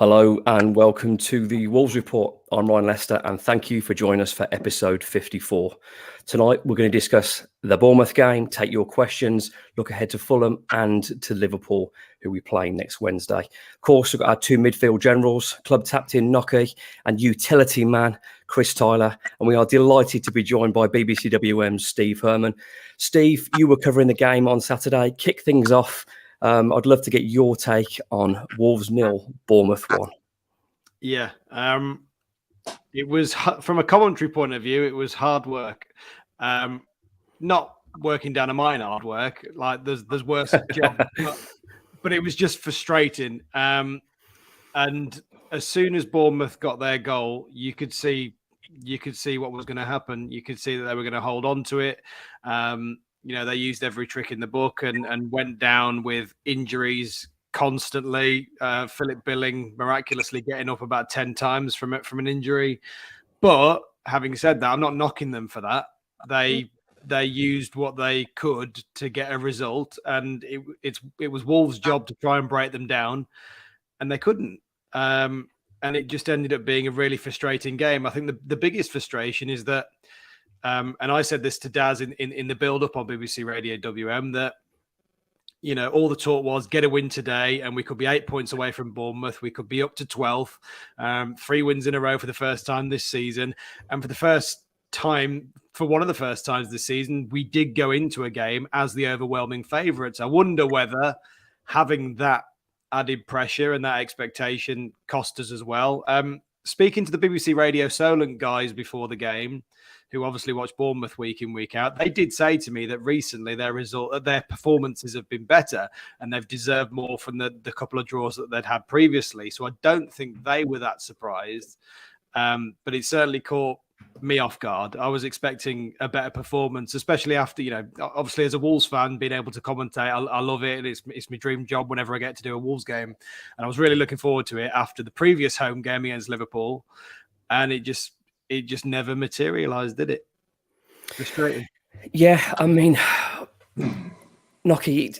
Hello and welcome to the Wolves Report. I'm Ryan Lester and thank you for joining us for episode 54. Tonight we're going to discuss the Bournemouth game, take your questions, look ahead to Fulham and to Liverpool, who we play next Wednesday. Of course, we've got our two midfield generals, club captain Nocky and utility man Chris Tyler, and we are delighted to be joined by BBC WM's Steve Herman. Steve, you were covering the game on Saturday. Kick things off. I'd love to get your take on Wolves 0, Bournemouth 1. Yeah, it was, from a commentary point of view, it was hard work. Not working down a mine hard work, like there's worse jobs, but it was just frustrating. And as soon as Bournemouth got their goal, you could see what was going to happen. You could see that they were going to hold on to it. They used every trick in the book and went down with injuries constantly. Philip Billing miraculously getting up about 10 times from an injury. But having said that, I'm not knocking them for that. They used what they could to get a result, and it was Wolves' job to try and break them down, and they couldn't. And it just ended up being a really frustrating game. I think the biggest frustration is that. And I said this to Daz in the build-up on BBC Radio WM that, all the talk was get a win today and we could be 8 points away from Bournemouth. We could be up to 12th, 3 wins in a row for the first time this season. And for one of the first times this season, we did go into a game as the overwhelming favourites. I wonder whether having that added pressure and that expectation cost us as well. Speaking to the BBC Radio Solent guys before the game, who obviously watch Bournemouth week in, week out, they did say to me that recently their performances have been better and they've deserved more from the couple of draws that they'd had previously. So I don't think they were that surprised, but it certainly caught me off guard. I was expecting a better performance, especially after, obviously as a Wolves fan, being able to commentate, I love it. And it's my dream job whenever I get to do a Wolves game. And I was really looking forward to it after the previous home game against Liverpool. And it just never materialised, did it? Frustrating. Yeah, I mean, Nocky,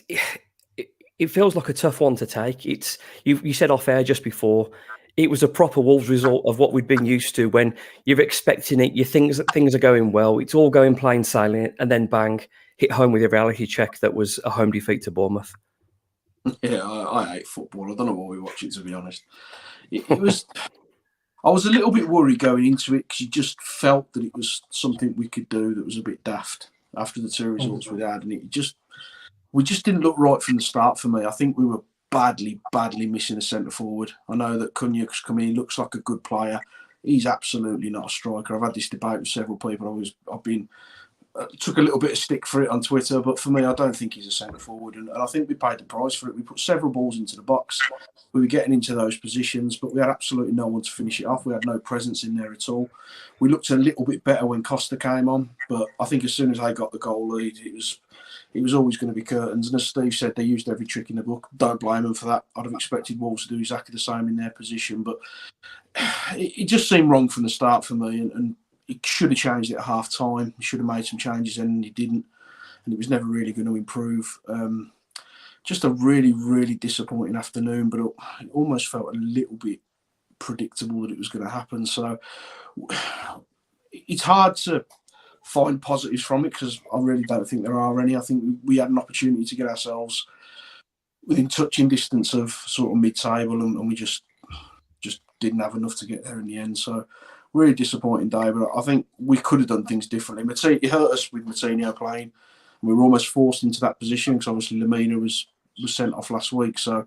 it feels like a tough one to take. You said off air just before, it was a proper Wolves result of what we'd been used to when you're expecting it, you think that things are going well, it's all going plain sailing, and then bang, hit home with a reality check that was a home defeat to Bournemouth. Yeah, I hate football. I don't know why we watch it, to be honest. It was... I was a little bit worried going into it because you just felt that it was something we could do that was a bit daft after the two results we'd had, and we just didn't look right from the start for me. I think we were badly missing a centre forward. I know that Cunha's come in, he looks like a good player. He's absolutely not a striker. I've had this debate with several people. Took a little bit of stick for it on Twitter, but for me, I don't think he's a centre forward, and I think we paid the price for it. We put several balls into the box. We were getting into those positions, but we had absolutely no one to finish it off. We had no presence in there at all. We looked a little bit better when Costa came on, but I think as soon as they got the goal lead, it was always going to be curtains. And as Steve said, they used every trick in the book. Don't blame them for that. I'd have expected Wolves to do exactly the same in their position, but it just seemed wrong from the start for me, and he should have changed it at half time. He should have made some changes and he didn't. And it was never really going to improve. Just a really, really disappointing afternoon, but it almost felt a little bit predictable that it was going to happen. So it's hard to find positives from it because I really don't think there are any. I think we had an opportunity to get ourselves within touching distance of sort of mid-table and we just didn't have enough to get there in the end. So really disappointing day, but I think we could have done things differently. It hurt us with Moutinho playing. We were almost forced into that position because obviously Lamina was sent off last week, so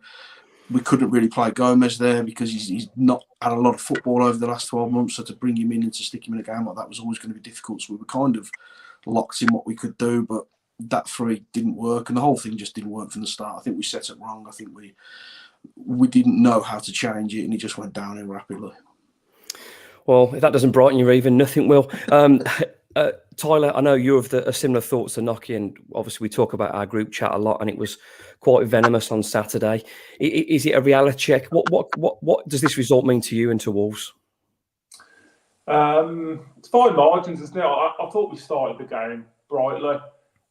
we couldn't really play Gomez there because he's not had a lot of football over the last 12 months. So to bring him in and to stick him in a game like that was always going to be difficult. So we were kind of locked in what we could do, but that three didn't work, and the whole thing just didn't work from the start. I think we set it wrong. I think we didn't know how to change it, and it just went downhill rapidly. Well, if that doesn't brighten you even, nothing will. Tyler, I know you have similar thoughts to Nocky, and obviously we talk about our group chat a lot, and it was quite venomous on Saturday. Is it a reality check? What does this result mean to you and to Wolves? It's fine margins, isn't it? I thought we started the game brightly.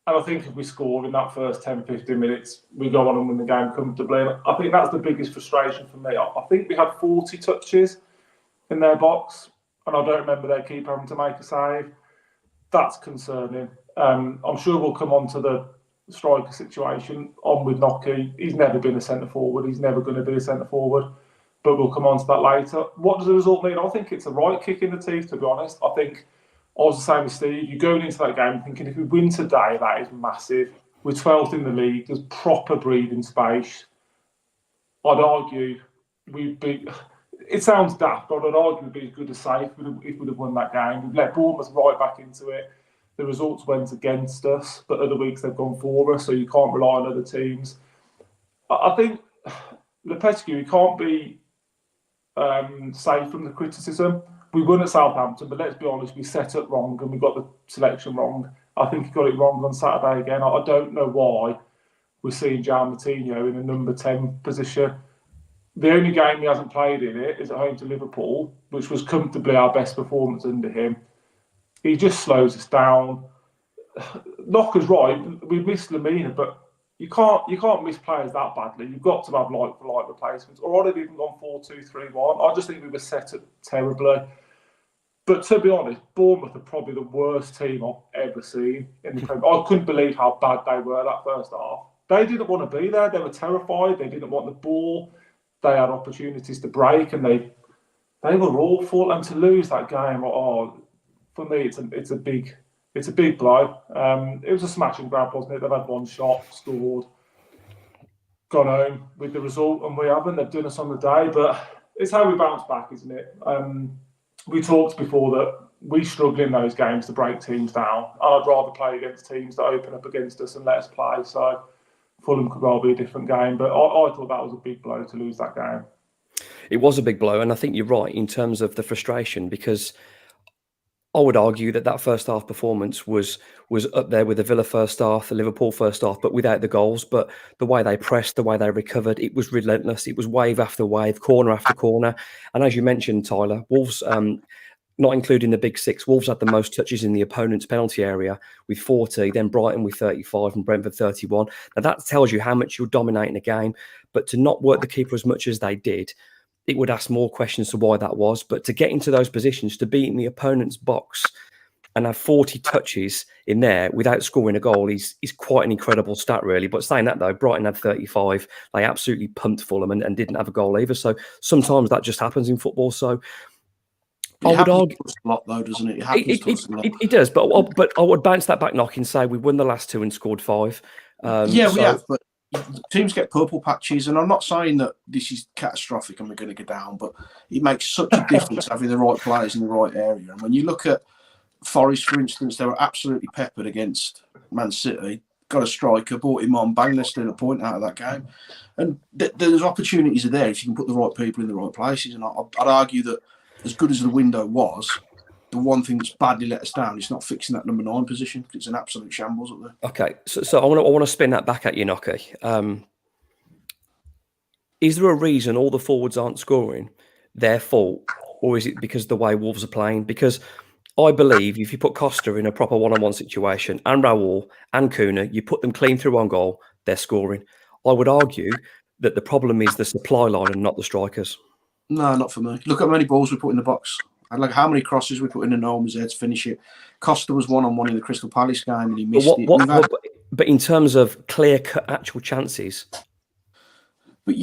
And I think if we score in that first 10, 15 minutes, we go on and win the game comfortably. And I think that's the biggest frustration for me. I think we had 40 touches in their box, and I don't remember their keeper having to make a save. That's concerning. I'm sure we'll come on to the striker situation. On with Nocky. He's never been a centre forward. He's never going to be a centre forward. But we'll come on to that later. What does the result mean? I think it's a right kick in the teeth, to be honest. I think I was the same as Steve. You're going into that game thinking if we win today, that is massive. We're 12th in the league. There's proper breathing space. I'd argue we'd be. It sounds daft, but I'd argue we'd be as good as safe if we'd have won that game. We've let Bournemouth right back into it. The results went against us, but other weeks they've gone for us, so you can't rely on other teams. I think Lopetegui can't be safe from the criticism. We won at Southampton, but let's be honest, we set up wrong and we got the selection wrong. I think he got it wrong on Saturday again. I don't know why we're seeing João Moutinho in a number 10 position. The only game he hasn't played in it is at home to Liverpool, which was comfortably our best performance under him. He just slows us down. Knocker's right, we missed Lamina, but you can't miss players that badly. You've got to have like-for-like replacements. Or I'd have even gone 4-2-3-1. I just think we were set up terribly. But to be honest, Bournemouth are probably the worst team I've ever seen in the Premier League. I couldn't believe how bad they were that first half. They didn't want to be there. They were terrified. They didn't want the ball. They had opportunities to break, and they were awful. And to lose that game, for me, it's a big blow. It was a smash and grab, wasn't it? They've had one shot, scored, gone home with the result, and we haven't. They've done us on the day, but it's how we bounce back, isn't it? We talked before that we struggle in those games to break teams down. I'd rather play against teams that open up against us and let us play. So Fulham could well be a different game, but I thought that was a big blow to lose that game. It was a big blow, and I think you're right in terms of the frustration, because I would argue that first half performance was up there with the Villa first half, the Liverpool first half, but without the goals. But the way they pressed, the way they recovered, it was relentless. It was wave after wave, corner after corner. And as you mentioned, Tyler, Wolves, not including the big six, Wolves had the most touches in the opponent's penalty area with 40, then Brighton with 35 and Brentford 31. Now that tells you how much you're dominating a game, but to not work the keeper as much as they did, it would ask more questions to why that was. But to get into those positions, to be in the opponent's box and have 40 touches in there without scoring a goal is quite an incredible stat, really. But saying that, though, Brighton had 35. They absolutely pumped Fulham and didn't have a goal either. So sometimes that just happens in football. So I would argue a lot, though, doesn't it? It happens to us a lot. It does, but I would bounce that back knock and say we won the last two and scored 5. We have, but teams get purple patches, and I'm not saying that this is catastrophic and we're going to go down, but it makes such a difference having the right players in the right area. And when you look at Forest, for instance, they were absolutely peppered against Man City, got a striker, brought him on, bang, they're still a point out of that game. And there's opportunities are there if you can put the right people in the right places. And I'd argue that as good as the window was, the one thing that's badly let us down is not fixing that number 9 position, because it's an absolute shambles up there. Okay, so I want to spin that back at you, Nocky. Is there a reason all the forwards aren't scoring? Their fault, or is it because of the way Wolves are playing? Because I believe if you put Costa in a proper one-on-one situation, and Raul and Kuna, you put them clean through on goal, they're scoring. I would argue that the problem is the supply line and not the strikers. No, not for me. Look at how many balls we put in the box. And like how many crosses we put in, and no one was there to finish it. Costa was one-on-one in the Crystal Palace game and he missed it. But in terms of clear-cut actual chances... But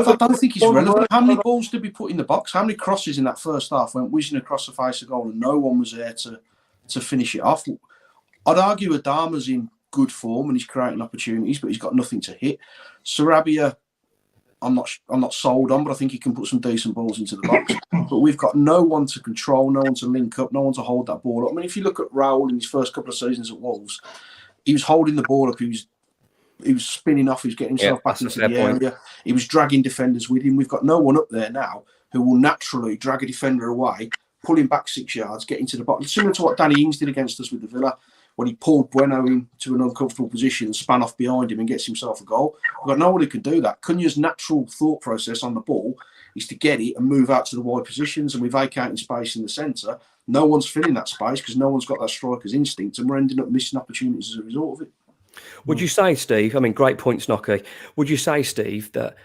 I don't think it's relevant. How many balls did we put in the box? How many crosses in that first half went whizzing across the face of goal and no one was there to finish it off? I'd argue Adama's in good form and he's creating opportunities, but he's got nothing to hit. Sarabia, I'm not sold on, but I think he can put some decent balls into the box. But we've got no one to control, no one to link up, no one to hold that ball up. I mean, if you look at Raul in his first couple of seasons at Wolves, he was holding the ball up, he was spinning off, he was getting himself back into the area. He was dragging defenders with him. We've got no one up there now who will naturally drag a defender away, pull him back 6 yards, get into the box. Similar to what Danny Ings did against us with the Villa, when he pulled Bueno into an uncomfortable position and span off behind him and gets himself a goal. We've got no one who can do that. Cunha's natural thought process on the ball is to get it and move out to the wide positions, and we're vacating space in the centre. no one's filling that space because no one's got that striker's instinct, and we're ending up missing opportunities as a result of it. Would you say, Steve, I mean, great points, Nocky. Would you say, Steve, that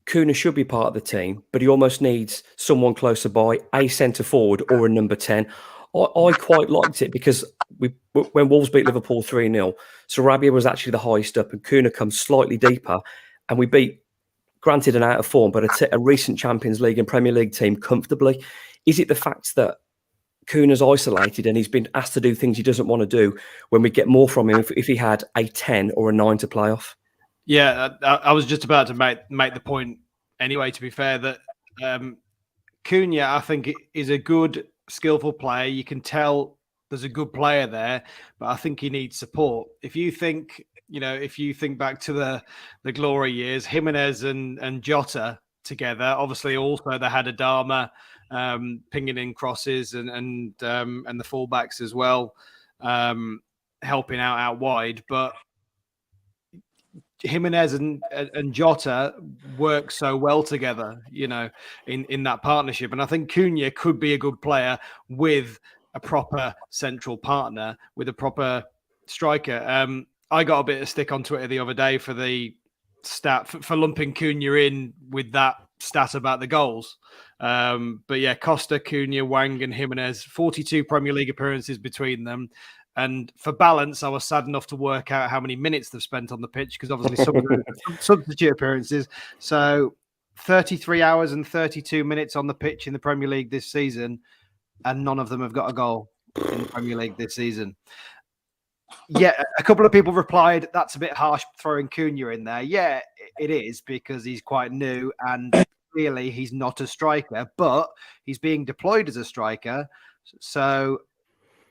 Kuna should be part of the team, but he almost needs someone closer by, a centre forward or a number 10? I quite liked it because when Wolves beat Liverpool 3-0, Sarabia was actually the highest up and Kuna comes slightly deeper, and we beat, granted an out of form, but a recent Champions League and Premier League team comfortably. Is it the fact that Kuna's isolated and he's been asked to do things he doesn't want to do when we get more from him if he had a 10 or a 9 to play off? Yeah, I was just about to make the point anyway, to be fair, that Cunha, I think, is a good, skillful player. You can tell there's a good player there, but I think he needs support. If you think back to the glory years, Jimenez and Jota together, obviously also they had Adama pinging in crosses and the fullbacks as well, helping out wide. But Jimenez and Jota work so well together, in that partnership. And I think Cunha could be a good player with a proper central partner, with a proper striker. I got a bit of stick on Twitter the other day for the stat for lumping Cunha in with that stat about the goals. But yeah, Costa, Cunha, Wang and Jimenez, 42 Premier League appearances between them. And for balance, I was sad enough to work out how many minutes they've spent on the pitch, because obviously some substitute appearances. So 33 hours and 32 minutes on the pitch in the Premier League this season, and none of them have got a goal in the Premier League this season. Yeah, a couple of people replied, that's a bit harsh throwing Cunha in there. Yeah, it is, because he's quite new and clearly he's not a striker, but he's being deployed as a striker. So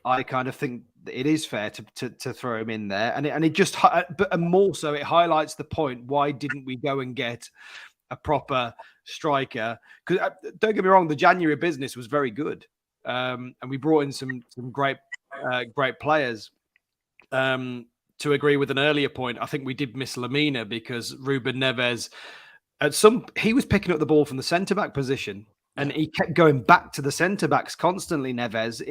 I kind of think it is fair to throw him in there, and it just, but more so, it highlights the point. Why didn't we go and get a proper striker? Because don't get me wrong, the January business was very good, and we brought in some great players. To agree with an earlier point, I think we did miss Lamina, because Ruben Neves he was picking up the ball from the centre back position. And he kept going back to the centre backs constantly. Neves,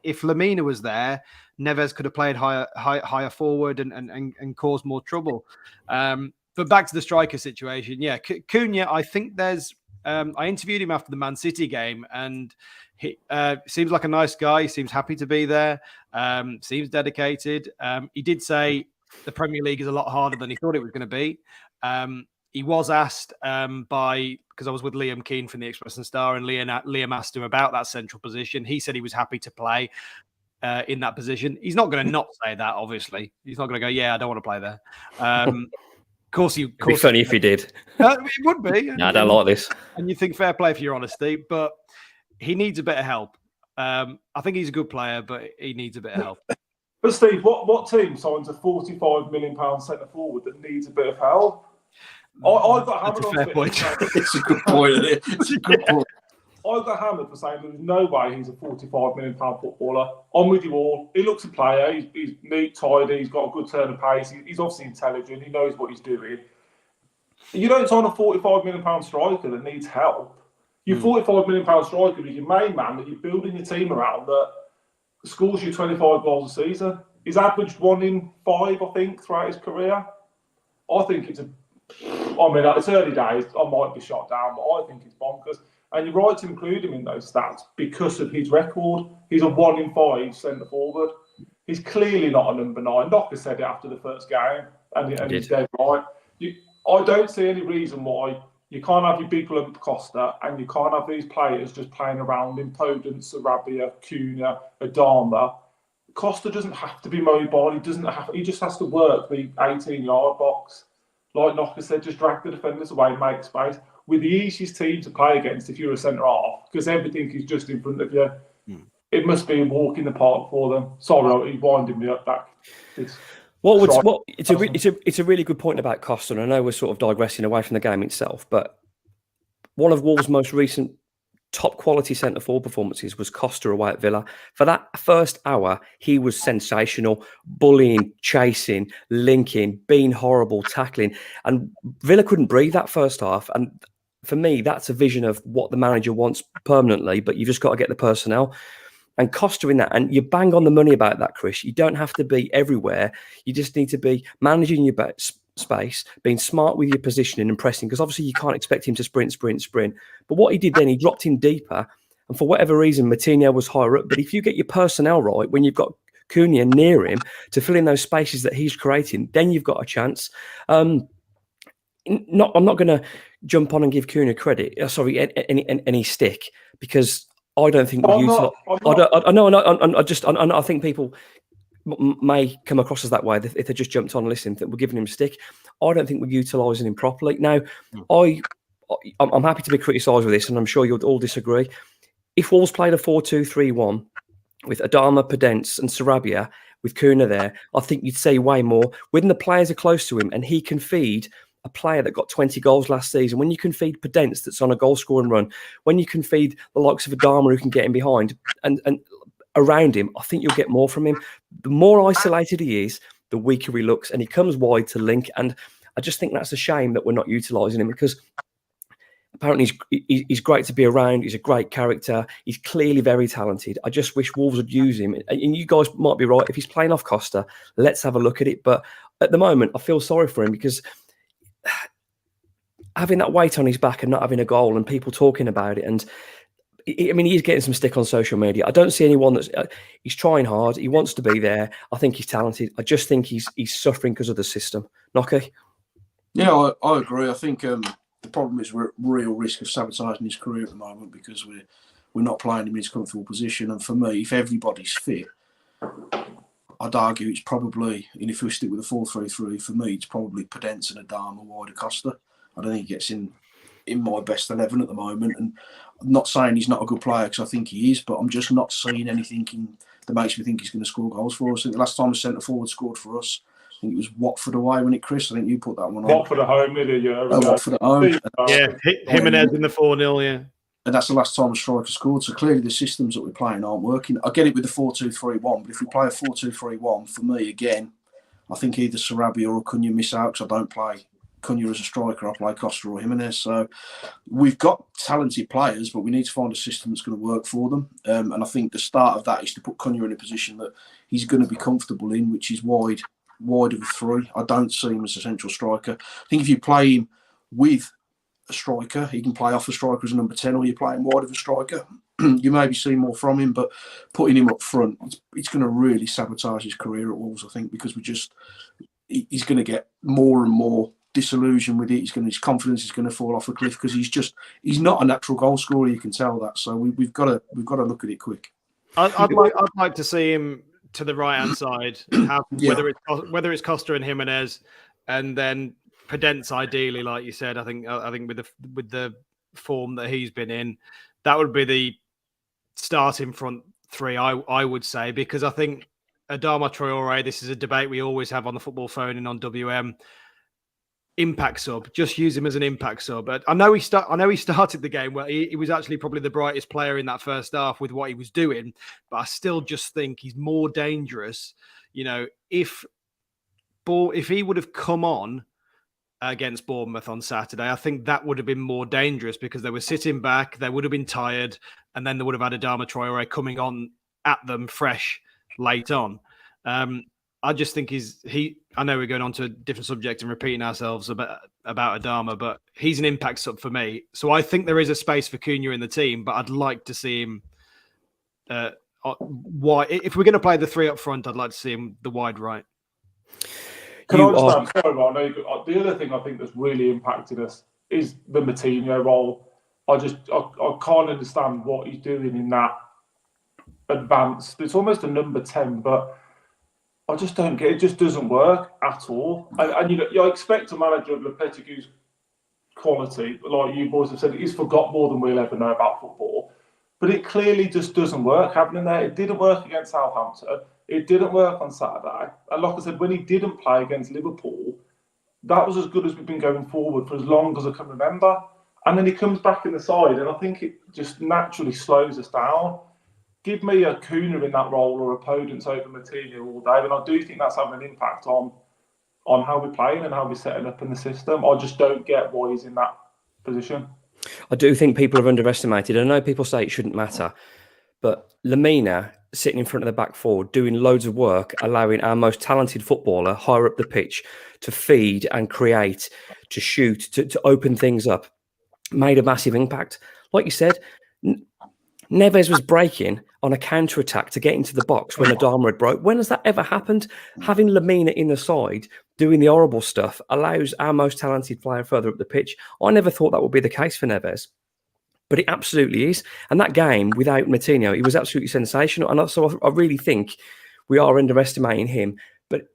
if Lamina was there, Neves could have played higher forward and caused more trouble. But back to the striker situation, yeah, Cunha. I think there's. I interviewed him after the Man City game, and he seems like a nice guy. He seems happy to be there. Seems dedicated. He did say the Premier League is a lot harder than he thought it was going to be. He was asked because I was with Liam Keane from the Express and Star, and Liam asked him about that central position. He said he was happy to play in that position. He's not going to not say that, obviously. He's not going to go, yeah, I don't want to play there. Of course, it'd be funny if he did. It would be. No, I don't like this. And you think fair play for your honesty, but he needs a bit of help. I think he's a good player, but he needs a bit of help. But Steve, what team signs a £45 million centre forward that needs a bit of help? I got hammered on Twitter. It's a good point, isn't it? It's a good point. I got hammered for saying there's no way he's a £45 million footballer. I'm with you all. He looks a player. He's neat, tidy. He's got a good turn of pace. He's obviously intelligent. He knows what he's doing. You don't sign a £45 million striker that needs help. You're £45 million striker with your main man that you're building your team around that scores you 25 goals a season. He's averaged 1 in 5, I think, throughout his career. I think it's early days. I might be shot down, but I think it's bonkers. And you're right to include him in those stats because of his record. He's a 1 in 5 centre forward. He's clearly not a number 9. Knocker said it after the first game, and he's dead right. I don't see any reason why you can't have your big lump Costa and you can't have these players just playing around in Podence, Sarabia, Cunha, Adama. Costa doesn't have to be mobile. He just has to work the 18-yard box. Like Knocker said, just drag the defenders away, make space. We're the easiest team to play against if you're a centre half, because everything is just in front of you. It must be a walk in the park for them. Sorry, he's winding me up back. It's a really good point about Costa, and I know we're sort of digressing away from the game itself, but one of Wolves' most recent top quality centre forward performances was Costa away at Villa. For that first hour, he was sensational, bullying, chasing, linking, being horrible, tackling, and Villa couldn't breathe that first half. And for me, that's a vision of what the manager wants permanently, but you've just got to get the personnel. and Costa in that. And you bang on the money about that, Chris. You don't have to be everywhere. You just need to be managing your space, being smart with your positioning and pressing, because obviously you can't expect him to sprint. But what he did then, he dropped in deeper. And for whatever reason, Moutinho was higher up. But if you get your personnel right, when you've got Cunha near him to fill in those spaces that he's creating, then you've got a chance. I'm not going to jump on and give Cunha credit. Any stick, because I don't think we utilize. I think people may come across as that way if they just jumped on and listened that we're giving him a stick. I don't think we're utilising him properly. Now, I'm happy to be criticised with this, and I'm sure you'll all disagree. If Wolves played a 4-2-3-1 with Adama, Podence and Sarabia with Cunha there, I think you'd see way more. When the players are close to him and he can feed a player that got 20 goals last season, when you can feed Podence that's on a goal-scoring run, when you can feed the likes of Adama who can get him behind and around him, I think you'll get more from him. The more isolated he is, the weaker he looks, and he comes wide to link. And I just think that's a shame that we're not utilising him, because apparently he's great to be around. He's a great character. He's clearly very talented. I just wish Wolves would use him. And you guys might be right. If he's playing off Costa, let's have a look at it. But at the moment, I feel sorry for him, because having that weight on his back and not having a goal and people talking about it, and I mean, he's getting some stick on social media. I don't see anyone that's he's trying hard. He wants to be there. I think he's talented. I just think he's suffering because of the system. Nocky? Yeah, I agree. I think the problem is we're at real risk of sabotaging his career at the moment, because we're not playing him in his comfortable position. And for me, if everybody's fit, I'd argue it's probably, and if we stick with the 4-3-3, for me, it's probably Podence and Adama wide Costa. I don't think he gets in my best 11 at the moment. And I'm not saying he's not a good player, because I think he is, but I'm just not seeing anything that makes me think he's going to score goals for us. I think the last time a centre forward scored for us, I think it was Watford away, wasn't it, Chris? I think you put that one on. Watford at home, Watford at home. Yeah, Jimenez in the 4-0, yeah. And that's the last time a striker scored. So clearly the systems that we're playing aren't working. I get it with the 4-2-3-1, but if we play a 4-2-3-1, for me, again, I think either Sarabia or Cunha miss out, because I don't play Cunha as a striker. I play Costa or Jimenez. So we've got talented players, but we need to find a system that's going to work for them. And I think the start of that is to put Cunha in a position that he's going to be comfortable in, which is wide of the three. I don't see him as a central striker. I think if you play him with a striker, he can play off a striker as a number 10, or you play him wide of a striker. You maybe see more from him, but putting him up front, it's going to really sabotage his career at Wolves, I think, because he's going to get more and more disillusioned with it. His confidence is going to fall off a cliff, because he's not a natural goal scorer. You can tell that. So we've got to look at it quick. I'd like to see him to the right hand side, whether it's Costa and Jimenez, and then Podence ideally, like you said. I think with the form that he's been in, that would be the starting front three. I would say, because I think Adama Traore, this is a debate we always have on the Football Phone and on WM. Impact sub, just use him as an impact sub. But I know he started the game well. He was actually probably the brightest player in that first half with what he was doing. But I still just think he's more dangerous. You know, if he would have come on against Bournemouth on Saturday, I think that would have been more dangerous, because they were sitting back, they would have been tired, and then they would have had Adama Traore coming on at them fresh late on. I just think I know we're going on to a different subject and repeating ourselves about Adama, but he's an impact sub for me. So I think there is a space for Cunha in the team, but I'd like to see him wide. If we're going to play the three up front, I'd like to see him the wide right. Can I understand? Sorry, Mark, the other thing I think that's really impacted us is the Moutinho role. I can't understand what he's doing in that advanced. It's almost a number 10, but I just don't get it. It just doesn't work at all. And you expect a manager of Lopetegui's quality, like you boys have said, he's forgot more than we'll ever know about football. But it clearly just doesn't work happening there. It didn't work against Southampton. It didn't work on Saturday. And like I said, when he didn't play against Liverpool, that was as good as we've been going forward for as long as I can remember. And then he comes back in the side, and I think it just naturally slows us down. Give me a Cunha in that role or a Podence over Moutinho all day, and I do think that's having an impact on how we're playing and how we're setting up in the system. I just don't get why he's in that position. I do think people have underestimated. I know people say it shouldn't matter, but Lamina sitting in front of the back four, doing loads of work, allowing our most talented footballer higher up the pitch to feed and create, to shoot, to open things up, made a massive impact. Like you said, Neves was breaking on a counter-attack to get into the box when Adama had broke. When has that ever happened? Having Lamina in the side, doing the horrible stuff, allows our most talented player further up the pitch. I never thought that would be the case for Neves, but it absolutely is. And that game, without Moutinho, it was absolutely sensational. And so I really think we are underestimating him. But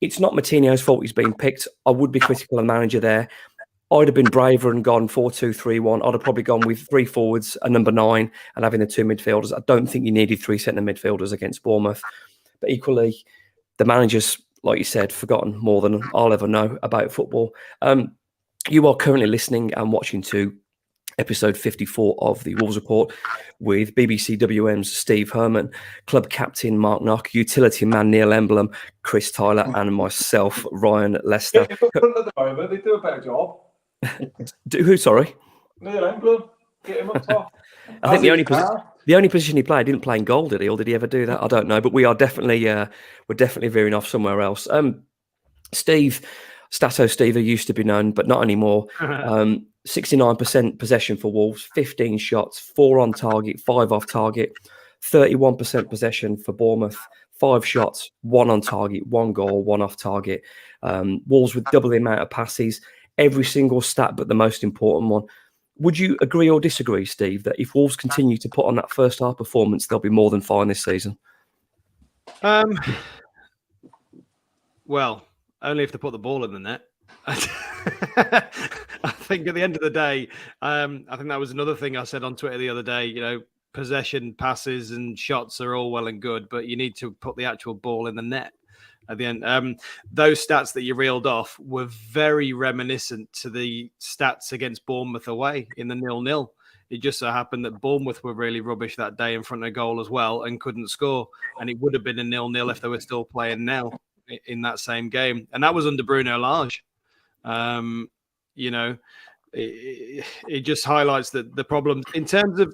it's not Moutinho's fault he's been picked. I would be critical of the manager there. I'd have been braver and gone 4-2-3-1. I'd have probably gone with 3 forwards, a number 9, and having the 2 midfielders. I don't think you needed 3 centre midfielders against Bournemouth. But equally, the manager's, like you said, forgotten more than I'll ever know about football. You are currently listening and watching to episode 54 of the Wolves Report with BBC WM's Steve Herman, club captain Mark Knock, utility man Neil Emblem, Chris Tyler, and myself, Ryan Lester. At the moment, they do a better job. Who, sorry? Neil Emblem, get him up top. I think the only position he played, didn't play in goal, did he? Or did he ever do that? I don't know. But we are definitely veering off somewhere else. Steve, Stato Steve used to be known, but not anymore. 69% possession for Wolves, 15 shots, 4 on target, 5 off target, 31% possession for Bournemouth, 5 shots, 1 on target, 1 goal, 1 off target. Wolves with double the amount of passes, every single stat but the most important one. Would you agree or disagree, Steve, that if Wolves continue to put on that first half performance, they'll be more than fine this season? Well, only if they put the ball in the net. I think at the end of the day, I think that was another thing I said on Twitter the other day. You know, possession, passes, and shots are all well and good, but you need to put the actual ball in the net at the end. Those stats that you reeled off were very reminiscent to the stats against Bournemouth away in the 0-0. It just so happened that Bournemouth were really rubbish that day in front of goal as well and couldn't score. And it would have been a 0-0 if they were still playing now in that same game. And that was under Bruno Lage. You know, it just highlights the problem in terms of,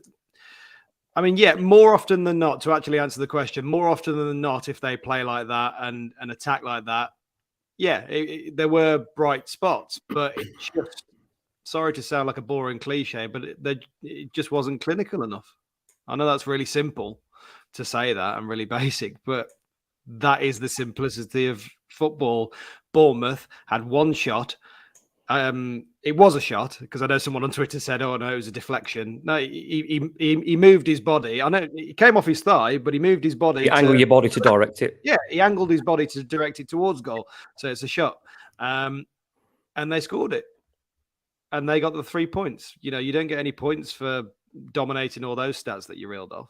I mean, yeah, more often than not, to actually answer the question, more often than not, if they play like that and attack like that, yeah, there were bright spots, but it just, sorry to sound like a boring cliche, but it just wasn't clinical enough. I know that's really simple to say that and really basic, but that is the simplicity of football. Bournemouth had 1 shot. It was a shot because I know someone on Twitter said, "Oh no, it was a deflection." No, he moved his body. I know it came off his thigh, but he moved his body. You angle your body to direct it. Yeah, he angled his body to direct it towards goal, so it's a shot. And they scored it, and they got the 3 points. You know, you don't get any points for dominating all those stats that you reeled off.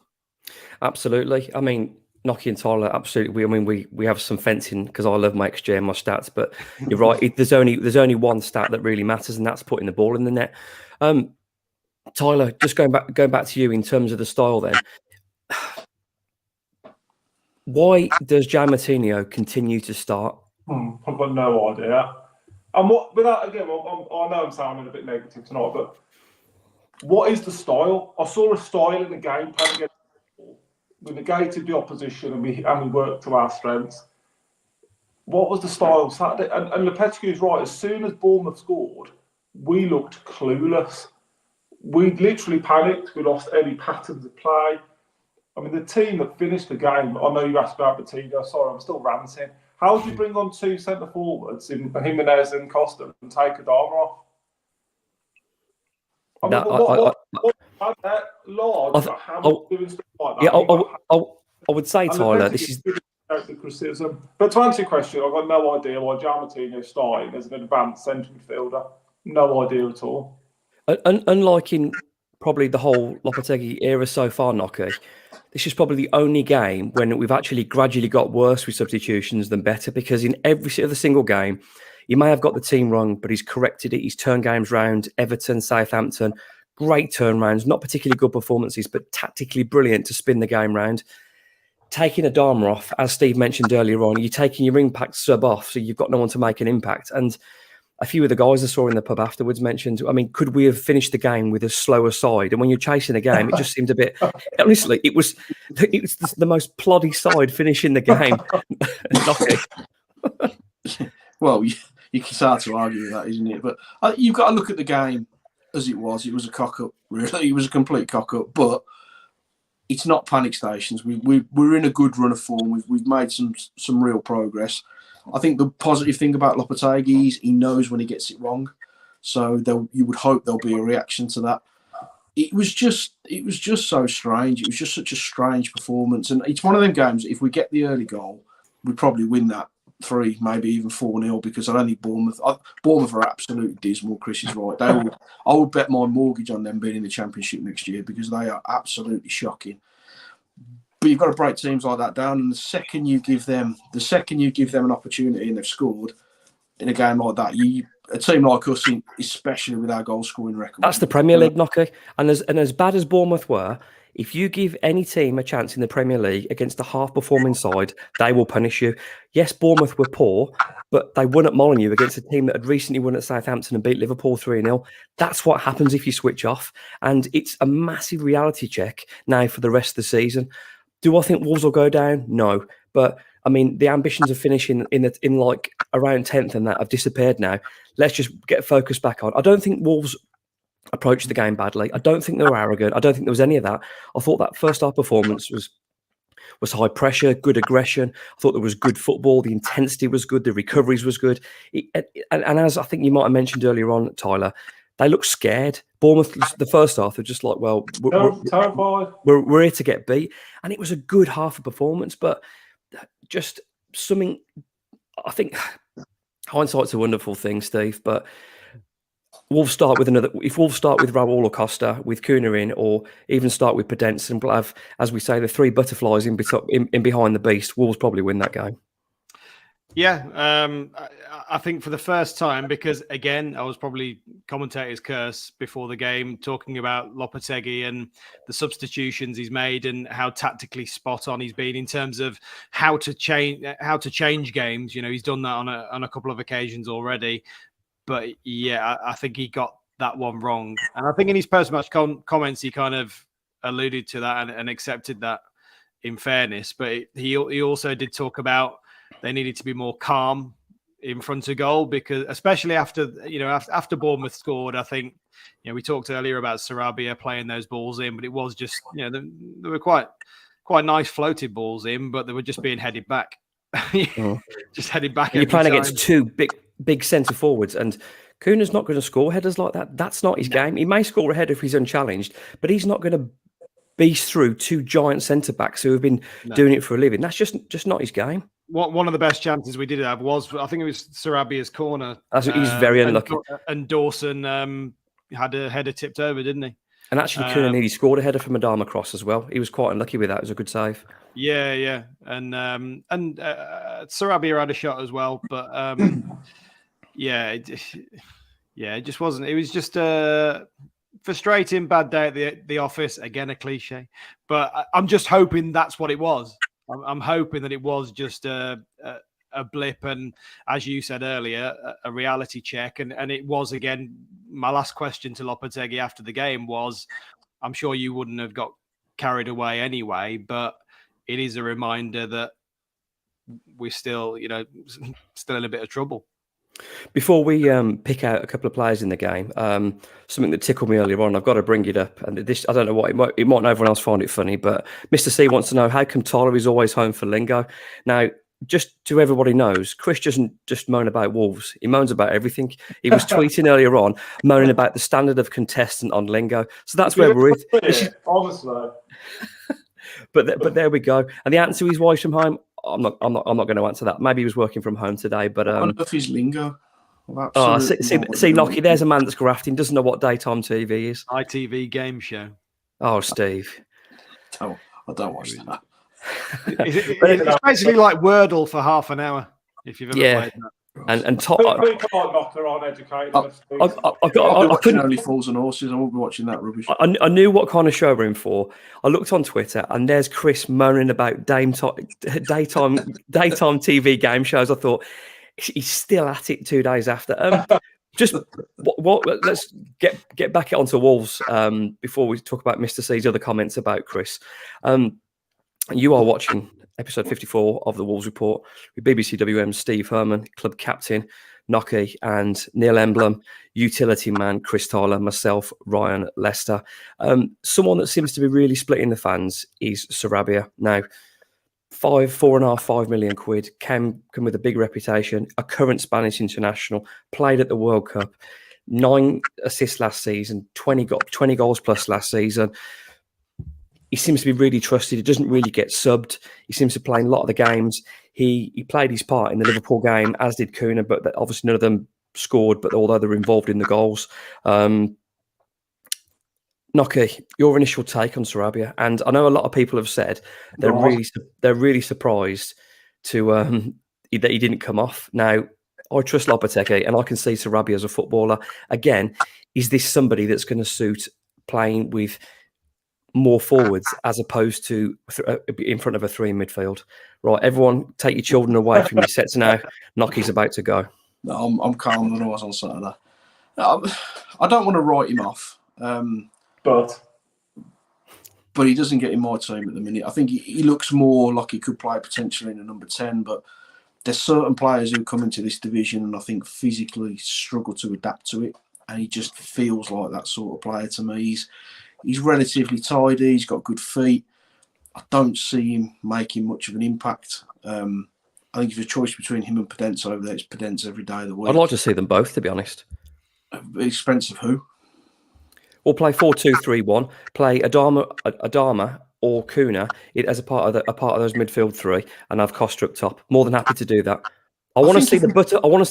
Absolutely. I mean, Nocky and Tyler, absolutely. We have some fencing because I love my XG and my stats, but you're right. There's only one stat that really matters, and that's putting the ball in the net. Tyler, just going back to you in terms of the style. Then, why does João Moutinho continue to start? I've got no idea. And without again, I know I'm sounding a bit negative tonight, but what is the style? I saw a style in the game plan against. We negated the opposition and we worked to our strengths. What was the style Saturday? And Lopetegui's right. As soon as Bournemouth scored, we looked clueless. We literally panicked. We lost any patterns of play. I mean, the team that finished the game, I know you asked about Moutinho. Sorry, I'm still ranting. How do you bring on 2 centre forwards in Jimenez and Costa and take Adama off? I mean, I would say, Tyler, this is criticism. But to answer your question, I've got no idea why João Moutinho is starting as an advanced centre midfielder. No idea at all. Unlike in probably the whole Lopetegui era so far, Nocky, this is probably the only game when we've actually gradually got worse with substitutions than better, because in every other single game, he may have got the team wrong, but he's corrected it. He's turned games round. Everton, Southampton, great turnarounds, not particularly good performances, but tactically brilliant to spin the game round. Taking Adama off, as Steve mentioned earlier on, you're taking your impact sub off, so you've got no one to make an impact. And a few of the guys I saw in the pub afterwards mentioned, I mean, could we have finished the game with a slower side? And when you're chasing a game, it just seemed a bit, honestly, it was the most ploddy side finishing the game. Well, you can start to argue with that, isn't it? But you've got to look at the game as it was. It was a cock-up, really. It was a complete cock-up. But it's not panic stations. We're in a good run of form. We've made some real progress. I think the positive thing about Lopetegui is he knows when he gets it wrong. So you would hope there'll be a reaction to that. It was just so strange. It was just such a strange performance. And it's one of them games, if we get the early goal, we probably win that 3, maybe even 4-0, because I don't think Bournemouth are absolutely dismal. Chris is right. I would bet my mortgage on them being in the Championship next year, because they are absolutely shocking. But you've got to break teams like that down, and the second you give them an opportunity and they've scored in a game like that, a team like us, especially with our goal scoring record. That's the Premier League, Knocky. And as bad as Bournemouth were, if you give any team a chance in the Premier League against a half-performing side, they will punish you. Yes, Bournemouth were poor, but they won at Molineux against a team that had recently won at Southampton and beat Liverpool 3-0. That's what happens if you switch off. And it's a massive reality check now for the rest of the season. Do I think Wolves will go down? No. But, I mean, the ambitions of finishing in like around 10th and that have disappeared now. Let's just get focused back on. I don't think Wolves approached the game badly. I don't think they were arrogant. I don't think there was any of that. I thought that first half performance was high pressure, good aggression. I thought there was good football. The intensity was good. The recoveries was good. And as I think you might have mentioned earlier on, Tyler, they looked scared. Bournemouth, the first half, they're just like, well, we're here to get beat. And it was a good half of performance, but just something, I think hindsight's a wonderful thing, Steve, but Wolves start with Raul or Costa, with Kuna in, or even start with Podence, and we'll have, as we say, the 3 butterflies in behind the beast. Wolves probably win that game. Yeah, I think for the first time, because again, I was probably commentator's curse before the game, talking about Lopetegui and the substitutions he's made and how tactically spot on he's been in terms of how to change games. You know, he's done that on a couple of occasions already. But yeah, I think he got that one wrong. And I think in his post-match comments, he kind of alluded to that and accepted that in fairness. But he also did talk about they needed to be more calm in front of goal, because especially after Bournemouth scored, I think, we talked earlier about Sarabia playing those balls in, but it was just, they were quite nice floated balls in, but they were just being headed back. Just headed back. You're playing against 2 big centre forwards, and Kuna's not going to score headers like that. That's not his game. He may score a header if he's unchallenged, but he's not going to beast through 2 giant centre backs who have been doing it for a living. That's just not his game. One of the best chances we did have was, I think it was Sarabia's corner. He's very unlucky. And Dawson had a header tipped over, didn't he? And actually, Kuna nearly scored a header from Adama cross as well. He was quite unlucky with that. It was a good save. Yeah. And Sarabia had a shot as well, but it just wasn't. It was just a frustrating, bad day at the office. Again, a cliche, but I'm just hoping that's what it was. I'm hoping that it was just a blip, and as you said earlier, a reality check. And it was, again, my last question to Lopetegui after the game was, I'm sure you wouldn't have got carried away anyway, but it is a reminder that we're still in a bit of trouble. Before we pick out a couple of players in the game, something that tickled me earlier on, I've got to bring it up. And this, I don't know what, it might not everyone else find it funny, but Mr. C wants to know, how come Tyler is always home for Lingo? Now, just so everybody knows, Chris doesn't just moan about Wolves. He moans about everything. He was tweeting earlier on, moaning about the standard of contestant on Lingo. So that's where we're at. Honestly. But there we go. And the answer is why he's from home. I'm not going to answer that. Maybe he was working from home today, but I don't know if he's Lingo. See, Lockie, there's a man that's grafting, doesn't know what daytime TV is. ITV game show. Oh, Steve. Oh, I don't watch that. It's basically like Wordle for half an hour, if you've ever played that. And we can't knock her on educated. I couldn't only Fools and Horses. I won't be watching that rubbish. I knew what kind of show we're in for. I looked on Twitter, and there's Chris moaning about daytime TV game shows. I thought, he's still at it 2 days after. Just what? Let's get back onto Wolves before we talk about Mr. C's other comments about Chris. You are watching episode 54 of the Wolves Report with BBC WM's Steve Herman, club captain Nocky, and Neil Emblem, utility man Chris Tyler, myself, Ryan Lester. Someone that seems to be really splitting the fans is Sarabia. Now, 5 million quid, come with a big reputation, a current Spanish international, played at the World Cup, 9 assists last season, 20 goals plus last season. He seems to be really trusted. He doesn't really get subbed. He seems to play in a lot of the games. He played his part in the Liverpool game, as did Kuna, but obviously none of them scored, but although they're involved in the goals. Nocky, your initial take on Sarabia, and I know a lot of people have said they're really surprised that he didn't come off. Now, I trust Lopetegui, and I can see Sarabia as a footballer. Again, is this somebody that's going to suit playing with more forwards as opposed to in front of a 3 in midfield? Right, everyone, take your children away from your sets now. Nocky's about to go. No, I'm calmer than I was on Saturday. I don't want to write him off. But he doesn't get in my team at the minute. I think he looks more like he could play potentially in a number 10, but there's certain players who come into this division and I think physically struggle to adapt to it, and he just feels like that sort of player to me. He's relatively tidy, he's got good feet. I don't see him making much of an impact. I think if there's a choice between him and Podence over there, it's Podence every day of the week. I'd like to see them both, to be honest. At the expense of who? Or play 4-2-3-1. Play Adama or Kuna as a part of those midfield 3, and have Costa up top. More than happy to do that. I want to see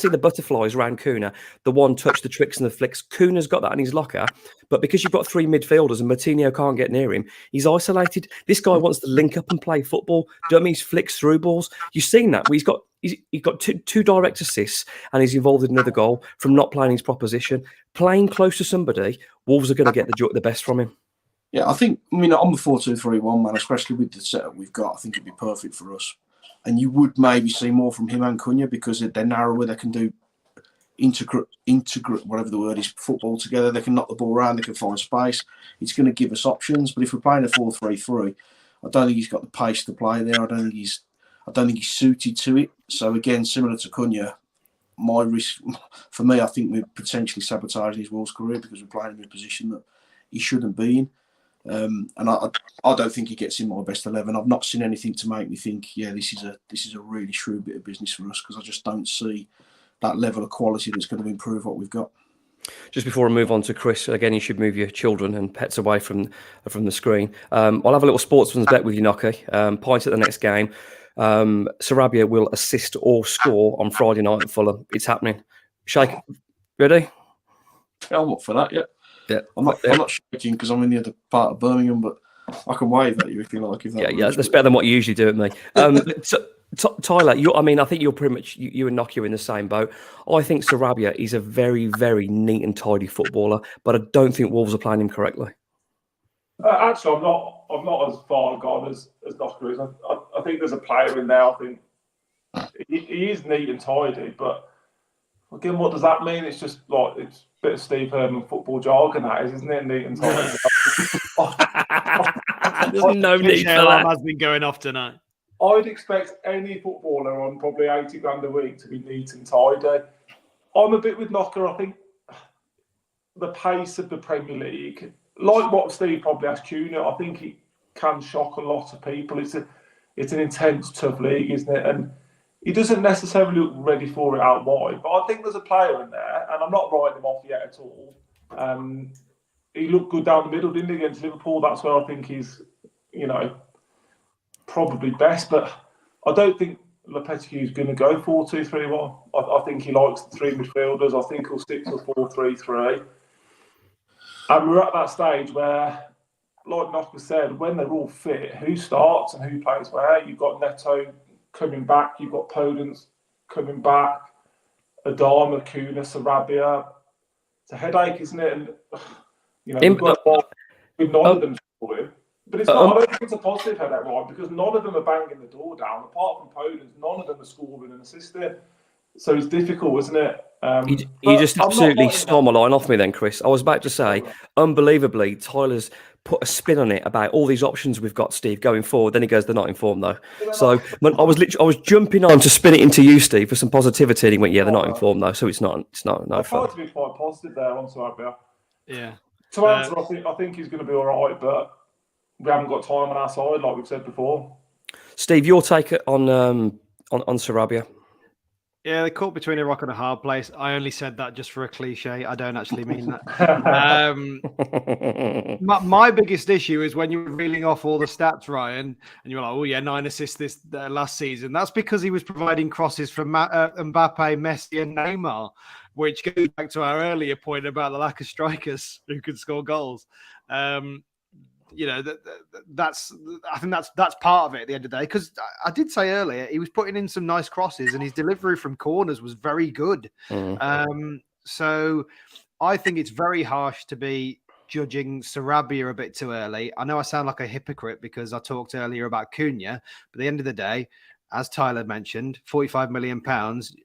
the butterflies around Kuna. The one touch, the tricks and the flicks. Kuna's got that in his locker, but because you've got 3 midfielders and Martinho can't get near him, he's isolated. This guy wants to link up and play football. Dummies, flicks, through balls. You've seen that. He's got two direct assists, and he's involved in another goal from not playing his proposition. Playing close to somebody, Wolves are going to get the best from him. Yeah, I'm the 4-2-3-1, man, especially with the setup we've got, I think it'd be perfect for us. And you would maybe see more from him and Cunha because they're narrower. They can do integrate, whatever the word is, football together. They can knock the ball around. They can find space. It's going to give us options. But if we're playing a 4-3-3, I don't think he's got the pace to play there. I don't think he's suited to it. So again, similar to Cunha, my risk for me, I think we're potentially sabotaging his Wolves career because we're playing him in a position that he shouldn't be in. And I don't think he gets in my best 11. I've not seen anything to make me think, yeah, this is a really shrewd bit of business for us, because I just don't see that level of quality that's going to improve what we've got. Just before I move on to Chris, again, you should move your children and pets away from the screen. I'll have a little sportsman's bet with you, Nocky. Point at the next game. Sarabia will assist or score on Friday night at Fulham. It's happening. Shake. Ready? Yeah, I'm up for that, yeah. Yeah, I'm not shaking because I'm in the other part of Birmingham, but I can wave at you if you like. That's better than what you usually do at me. So, Tyler, I think you're pretty much you and Nocky are in the same boat. I think Sarabia is a very, very neat and tidy footballer, but I don't think Wolves are playing him correctly. Actually, I'm not as far gone as Nocky is. I think there's a player in there. I think he is neat and tidy, but again, what does that mean? It's just like it's a bit of Steve Herman football jargon, that is, isn't it? Neat and tidy. There's no need for that. Has been going off tonight. I'd expect any footballer on probably 80 grand a week to be neat and tidy. I'm a bit with Knocker. I think the pace of the Premier League, like what Steve probably asked Kuna, I think it can shock a lot of people. It's an intense, tough league, isn't it? And he doesn't necessarily look ready for it out wide, but I think there's a player in there, and I'm not writing him off yet at all. He looked good down the middle, didn't he, against Liverpool? That's where I think he's, probably best. But I don't think Lopetegui is going to go 4-2-3-1. I think he likes the 3 midfielders. I think he'll stick to 4-3-3. And we're at that stage where, like Knocker said, when they're all fit, who starts and who plays where? You've got Neto coming back, you've got Podence coming back, Adama, Kuna, Sarabia. It's a headache, isn't it? And we've got with none of them scoring. But it's not. I don't think it's a positive headache, right? Because none of them are banging the door down. Apart from Podence, none of them are scoring and assisting. So it's difficult, isn't it? You just absolutely stole my line off me then, Chris. I was about to say, unbelievably, Tyler's put a spin on it about all these options we've got, Steve, going forward. Then he goes, they're not in form, though. So I was jumping on to spin it into you, Steve, for some positivity, and he went, yeah, they're not in form, though. So it's no fun. I tried to be quite positive there on Sarabia. Yeah. To answer, I think he's going to be all right, but we haven't got time on our side, like we've said before. Steve, your take on Sarabia? Yeah, they're caught between a rock and a hard place. I only said that just for a cliche. I don't actually mean that. My biggest issue is when you're reeling off all the stats, Ryan, and you're like, oh, yeah, 9 assists this last season. That's because he was providing crosses from Mbappe, Messi, and Neymar, which goes back to our earlier point about the lack of strikers who could score goals. You know, I think that's part of it at the end of the day, because I did say earlier he was putting in some nice crosses and his delivery from corners was very good. So I think it's very harsh to be judging Sarabia a bit too early. I know I sound like a hypocrite because I talked earlier about Cunha, but at the end of the day, as Tyler mentioned, £45 million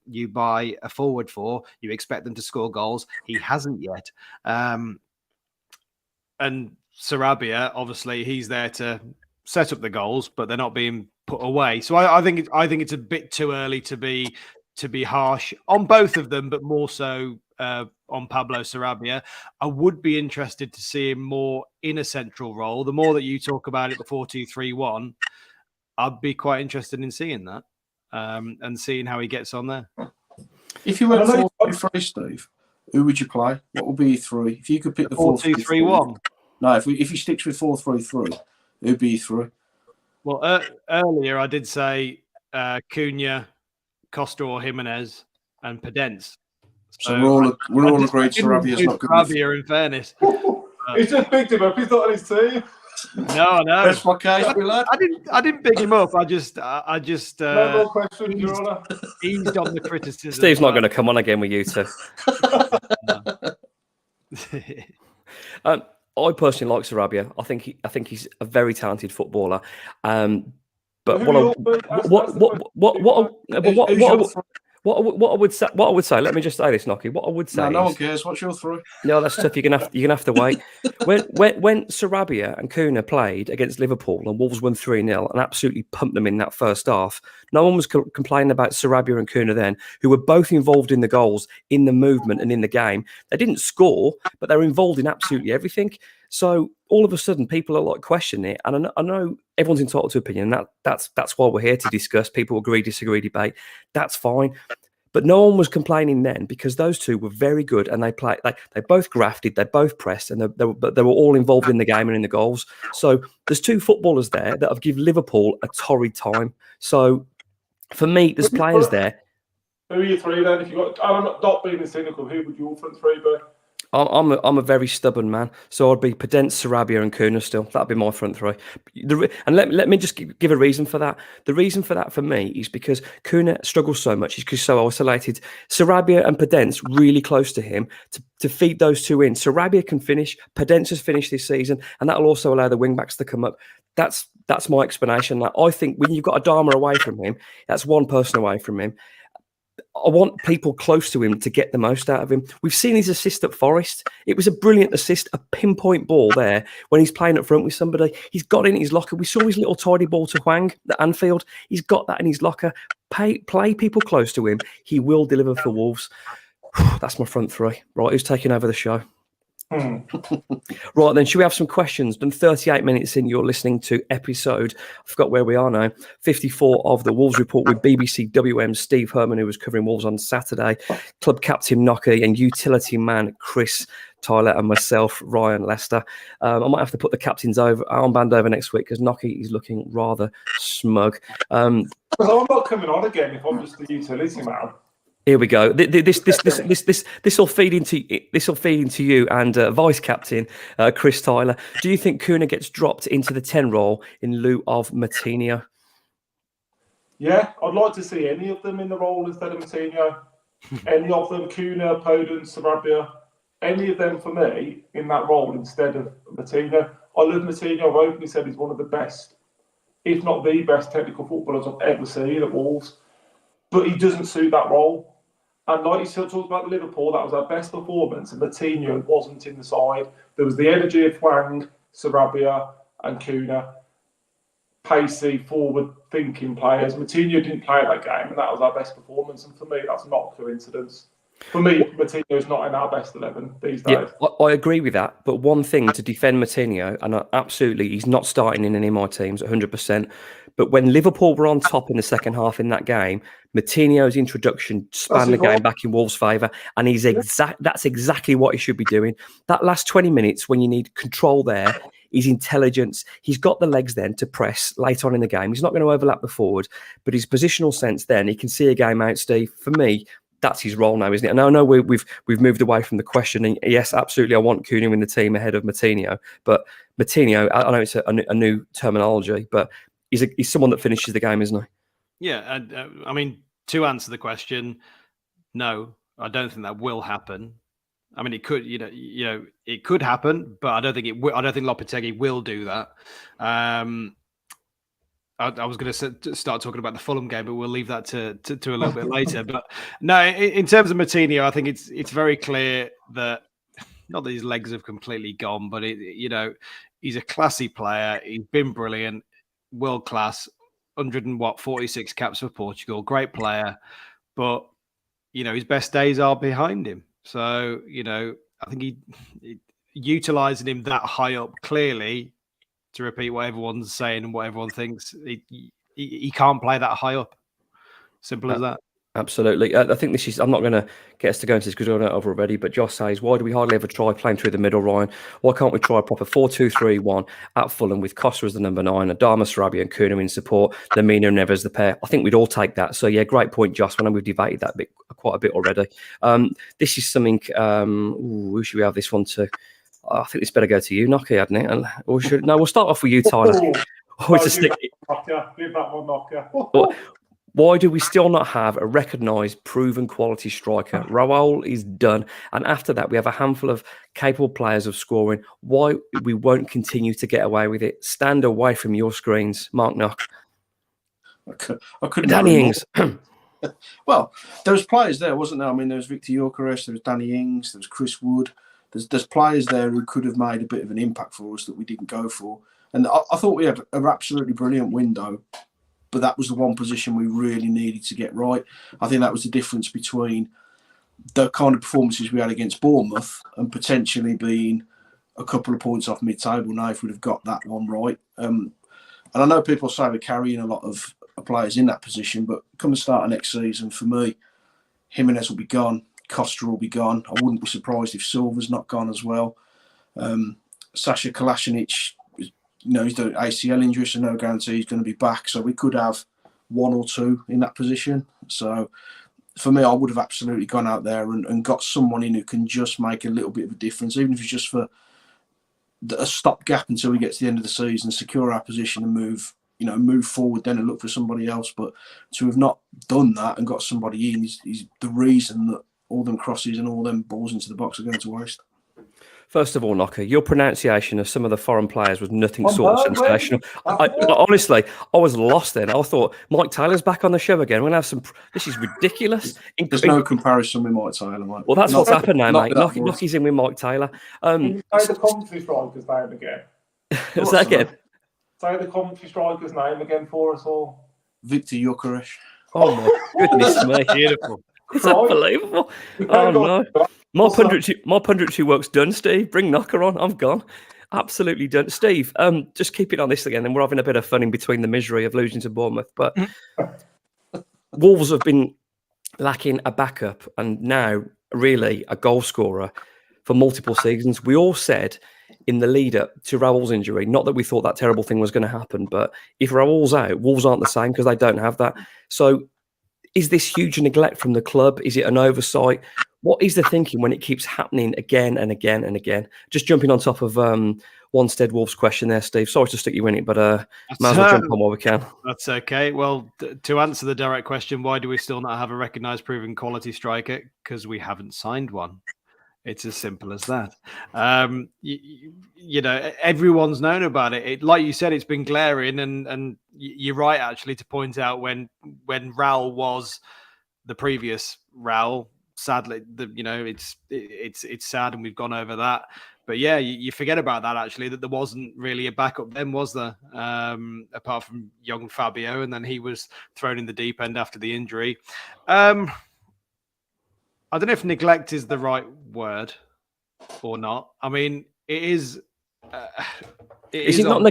you buy a forward for, you expect them to score goals. He hasn't yet. And Sarabia, obviously, he's there to set up the goals, but they're not being put away. So I think it's a bit too early to be harsh on both of them, but more so on Pablo Sarabia. I would be interested to see him more in a central role. The more that you talk about it, the 4-2-3-1, I'd be quite interested in seeing that and seeing how he gets on there. If you went 4-3-3, Steve, who would you play? What would be your three? If you could pick the 4-2-3-1. No, if he sticks with 4-3-3, who'd be your three? Well, earlier I did say Cunha, Costa or Jimenez, and Pedence. So we're all agreed Sarabia's not good enough. Sarabia, in fairness. He's just picked him up. He's not on his team. No. That's my case, lad. I didn't pick him up. I just no more questions, Your Honour. Eased on the criticism. Steve's not going to come on again with you two. I personally like Sarabia. I think he's a very talented footballer. But what I would say, let me just say this, Nocky. What I would say, no one cares. What's your three? No, that's tough. You're gonna have to wait. When Sarabia and Cunha played against Liverpool and Wolves won 3-0 and absolutely pumped them in that first half, no one was complaining about Sarabia and Cunha then, who were both involved in the goals, in the movement, and in the game. They didn't score, but they were involved in absolutely everything. So all of a sudden, people are like questioning it, and I know everyone's entitled to opinion. And that's why we're here to discuss. People agree, disagree, debate. That's fine. But no one was complaining then because those two were very good and they played. They both grafted, they both pressed, and they were all involved in the game and in the goals. So there's two footballers there that have given Liverpool a torrid time. So for me, there's players there. Who are your three then? If you got, I'm not being cynical. Who would your front three be? I'm a very stubborn man, so I'd be Pedence, Sarabia, and Cunha still. That'd be my front three. And let me just give a reason for that. The reason for that for me is because Cunha struggles so much. He's so isolated. Sarabia and Pedence really close to him to feed those two in. Sarabia can finish. Pedence has finished this season, and that'll also allow the wing backs to come up. That's my explanation. Like, I think when you've got Adama away from him, that's one person away from him. I want people close to him to get the most out of him. We've seen his assist at Forest. It was a brilliant assist, a pinpoint ball there when he's playing up front with somebody. He's got in his locker. We saw his little tidy ball to Hwang at Anfield. He's got that in his locker. Play people close to him. He will deliver for Wolves. That's my front three. Right, who's taking over the show? Right then, should we have some questions? Been 38 minutes in, you're listening to episode, I forgot where we are now, 54 of the Wolves Report with BBC WM's Steve Herman, who was covering Wolves on Saturday, club captain Nocky, and utility man Chris, Tyler, and myself, Ryan Lester. I might have to put the captain's armband over next week because Nocky is looking rather smug. I'm not coming on again if I'm just the utility man. Here we go. This will feed into you and vice captain Chris Tyler. Do you think Cunha gets dropped into the 10 role in lieu of Moutinho? Yeah, I'd like to see any of them in the role instead of Moutinho. Any of them, Cunha, Podence, Sarabia, any of them for me in that role instead of Moutinho. I love Moutinho. I've openly said he's one of the best, if not the best, technical footballers I've ever seen at Wolves. But he doesn't suit that role. And like you still talked about Liverpool, that was our best performance, and Coutinho wasn't in the side. There was the energy of Hwang, Sarabia, and Kuna, pacey, forward-thinking players. Coutinho didn't play that game, and that was our best performance. And for me, that's not a coincidence. For me, Coutinho's not in our best 11 these days. Yeah, I agree with that. But one thing to defend Coutinho, and absolutely, he's not starting in any of my teams 100%. But when Liverpool were on top in the second half in that game, Coutinho's introduction span the game back in Wolves' favour, and that's exactly what he should be doing. That last 20 minutes when you need control there, his intelligence, he's got the legs then to press late on in the game. He's not going to overlap the forward, but his positional sense then, he can see a game out, Steve. For me, that's his role now, isn't it? And I know we've moved away from the question. And yes, absolutely, I want Cunha in the team ahead of Coutinho. But Coutinho, I know it's a new terminology, but he's someone that finishes the game, isn't he? Yeah, I mean, to answer the question, no, I don't think that will happen. I mean, it could, it could happen, but I don't think it will. I don't think Lopetegui will do that. I was going to start talking about the Fulham game, but we'll leave that to a little bit later. But no, in terms of Coutinho, I think it's very clear that not that his legs have completely gone, but he's a classy player. He's been brilliant, world class, 46 caps for Portugal, great player. But his best days are behind him. So I think he utilising him that high up clearly. To repeat what everyone's saying and what everyone thinks, he can't play that high up. Simple as that. Absolutely. I think this is, I'm not going to get us to go into this because we're not over already, but Josh says, why do we hardly ever try playing through the middle, Ryan? Why can't we try a proper 4-2-3-1 at Fulham with Costa as the number 9, Adama, Sarabia and Kuna in support, Lamina and Neves the pair? I think we'd all take that. So yeah, great point, Josh. I know we've debated that quite a bit already. This is something, who should we have this one to? I think it's better go to you, Nocky, hadn't it? We'll start off with you, Tyler. Leave that one, Knocker. Why do we still not have a recognised, proven quality striker? Raul is done. And after that, we have a handful of capable players of scoring. Why we won't continue to get away with it? Stand away from your screens, Mark Knock. I couldn't. Danny Ings. Well, there was players there, wasn't there? I mean, there was Victor Gyökeres, there was Danny Ings, there was Chris Wood. There's players there who could have made a bit of an impact for us that we didn't go for. And I thought we had an absolutely brilliant window, but that was the one position we really needed to get right. I think that was the difference between the kind of performances we had against Bournemouth and potentially being a couple of points off mid-table now if we'd have got that one right. And I know people say we're carrying a lot of players in that position, but come the start of next season, for me, Jimenez will be gone. Costa will be gone. I wouldn't be surprised if Silva's not gone as well. Sasha Kalashnic, he's got an ACL injury, so no guarantee he's going to be back. So we could have one or two in that position. So for me, I would have absolutely gone out there and got someone in who can just make a little bit of a difference, even if it's just for a stopgap until we get to the end of the season, secure our position and move forward then and look for somebody else. But to have not done that and got somebody in is the reason that all them crosses and all them balls into the box are going to waste. First of all, Knocker, your pronunciation of some of the foreign players was nothing short of sensational. Honestly, I was lost then. I thought, Mike Taylor's back on the show again. We're going to have some... This is ridiculous. There's no comparison with Mike Taylor, mate. Well, that's what's happened now, mate. Knocky's in with Mike Taylor. Say the commentary striker's name again. Say that again. Say the commentary striker's name again for us all. Victor Gyökeres. Oh, my goodness me. Beautiful. It's unbelievable. Oh, no. My punditry work's done, Steve. Bring Knocker on. I'm gone. Absolutely done. Steve, just keep it on this again. And we're having a bit of fun in between the misery of losing to Bournemouth. But Wolves have been lacking a backup and now really a goal scorer for multiple seasons. We all said in the lead up to Raul's injury, not that we thought that terrible thing was going to happen, but if Raul's out, Wolves aren't the same because they don't have that. So is this huge neglect from the club? Is it an oversight? What is the thinking when it keeps happening again and again and again? Just jumping on top of Wanstead Wolves question there, Steve. Sorry to stick you in it, but might as well jump on while we can. That's okay. Well, to answer the direct question, why do we still not have a recognised proven quality striker? Because we haven't signed one. It's as simple as that. Everyone's known about it. Like you said, it's been glaring, and you're right actually to point out when Raul was the previous Raul, sadly, it's sad, and we've gone over that. But yeah, you forget about that actually, that there wasn't really a backup then, was there? Apart from young Fabio, and then he was thrown in the deep end after the injury. I don't know if neglect is the right word or not. I mean, it is. Is it not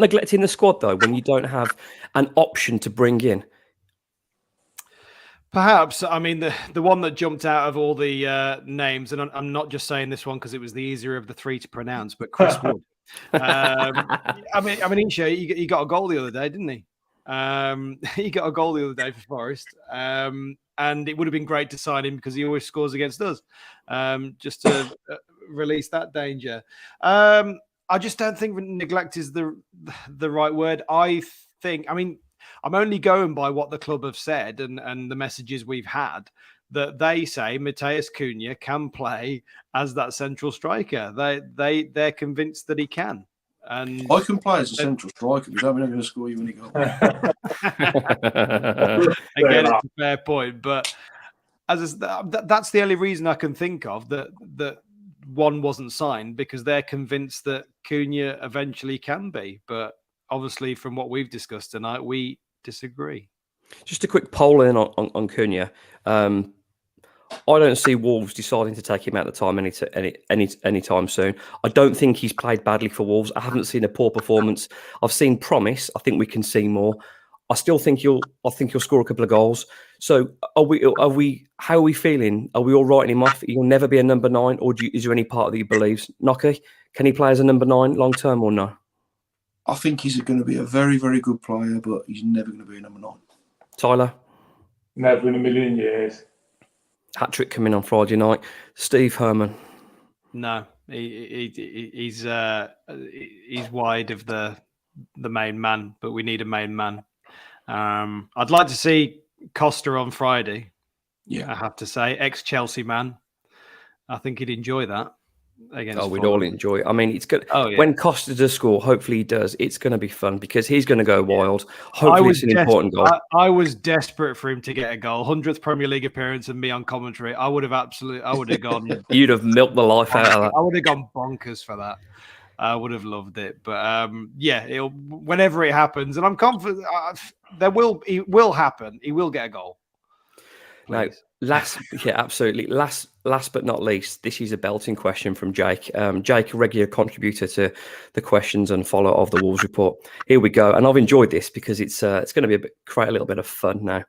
neglecting the squad though when you don't have an option to bring in? Perhaps. I mean, the one that jumped out of all the names, and I'm not just saying this one because it was the easier of the three to pronounce, but Chris Wood. I mean, Isha, he got a goal the other day, didn't he? He got a goal the other day for Forest, and it would have been great to sign him because he always scores against us, just to release that danger. I just don't think neglect is the right word. I mean, I'm only going by what the club have said and the messages we've had, that they say Mateus Cunha can play as that central striker. They're convinced that he can. And I can play as a central striker, but I'm not going to score you any goals. Again, it's a fair point, but that's the only reason I can think of that one wasn't signed, because they're convinced that Cunha eventually can be. But obviously, from what we've discussed tonight, we disagree. Just a quick poll in on Cunha. I don't see Wolves deciding to take him out of the time anytime soon. I don't think he's played badly for Wolves. I haven't seen a poor performance. I've seen promise. I think we can see more. I still think he'll score a couple of goals. So are we? How are we feeling? Are we all writing him off? He'll never be a number 9, or is there any part that he believes? Nocky, can he play as a number 9 long term or no? I think he's going to be a very, very good player, but he's never going to be a number 9. Tyler? Never in a million years. Hat-trick coming on Friday night. Steve Herman? No, he's wide of the main man, but we need a main man. I'd like to see Costa on Friday. Yeah, I have to say, ex-Chelsea man. I think he'd enjoy that. We'd all enjoy it. I mean, it's good. When Costa does score, hopefully he does. It's going to be fun because he's going to go wild. Hopefully it's an important goal. I was desperate for him to get a goal. 100th Premier League appearance and me on commentary. I would have gone. You'd have milked the life out of that. I would have gone bonkers for that. I would have loved it. But whenever it happens, and I'm confident it will happen. He will get a goal. Please. No, absolutely. Last but not least, this is a belting question from Jake. Jake, a regular contributor to the questions and follower of the Wolves Report. Here we go, and I've enjoyed this because it's going to be create a little bit of fun now.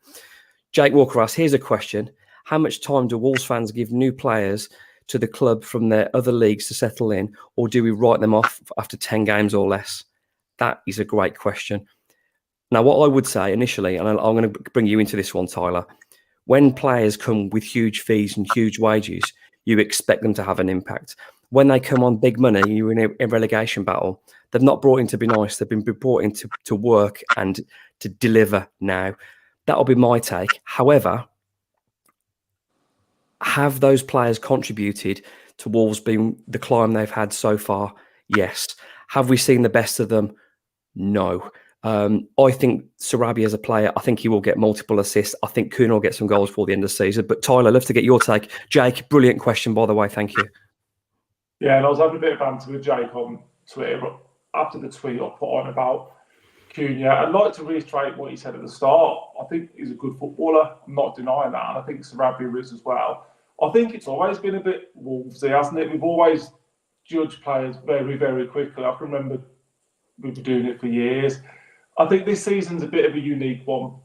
Jake Walker asks, here's a question: how much time do Wolves fans give new players to the club from their other leagues to settle in, or do we write them off after 10 games or less? That is a great question. Now, what I would say initially, and I'm going to bring you into this one, Tyler. When players come with huge fees and huge wages, you expect them to have an impact. When they come on big money, you're in a relegation battle. They've not brought in to be nice. They've been brought in to work and to deliver now. That'll be my take. However, have those players contributed to Wolves being the climb they've had so far? Yes. Have we seen the best of them? No. I think Sarabia as a player, I think he will get multiple assists. I think Cunha will get some goals before the end of the season. But Tyler, I'd love to get your take. Jake, brilliant question, by the way. Thank you. Yeah, and I was having a bit of banter with Jake on Twitter after the tweet I put on about Cunha. I'd like to reiterate what he said at the start. I think he's a good footballer. I'm not denying that. And I think Sarabia is as well. I think it's always been a bit Wolvesy, hasn't it? We've always judged players very, very quickly. I can remember we've been doing it for years. I think this season's a bit of a unique one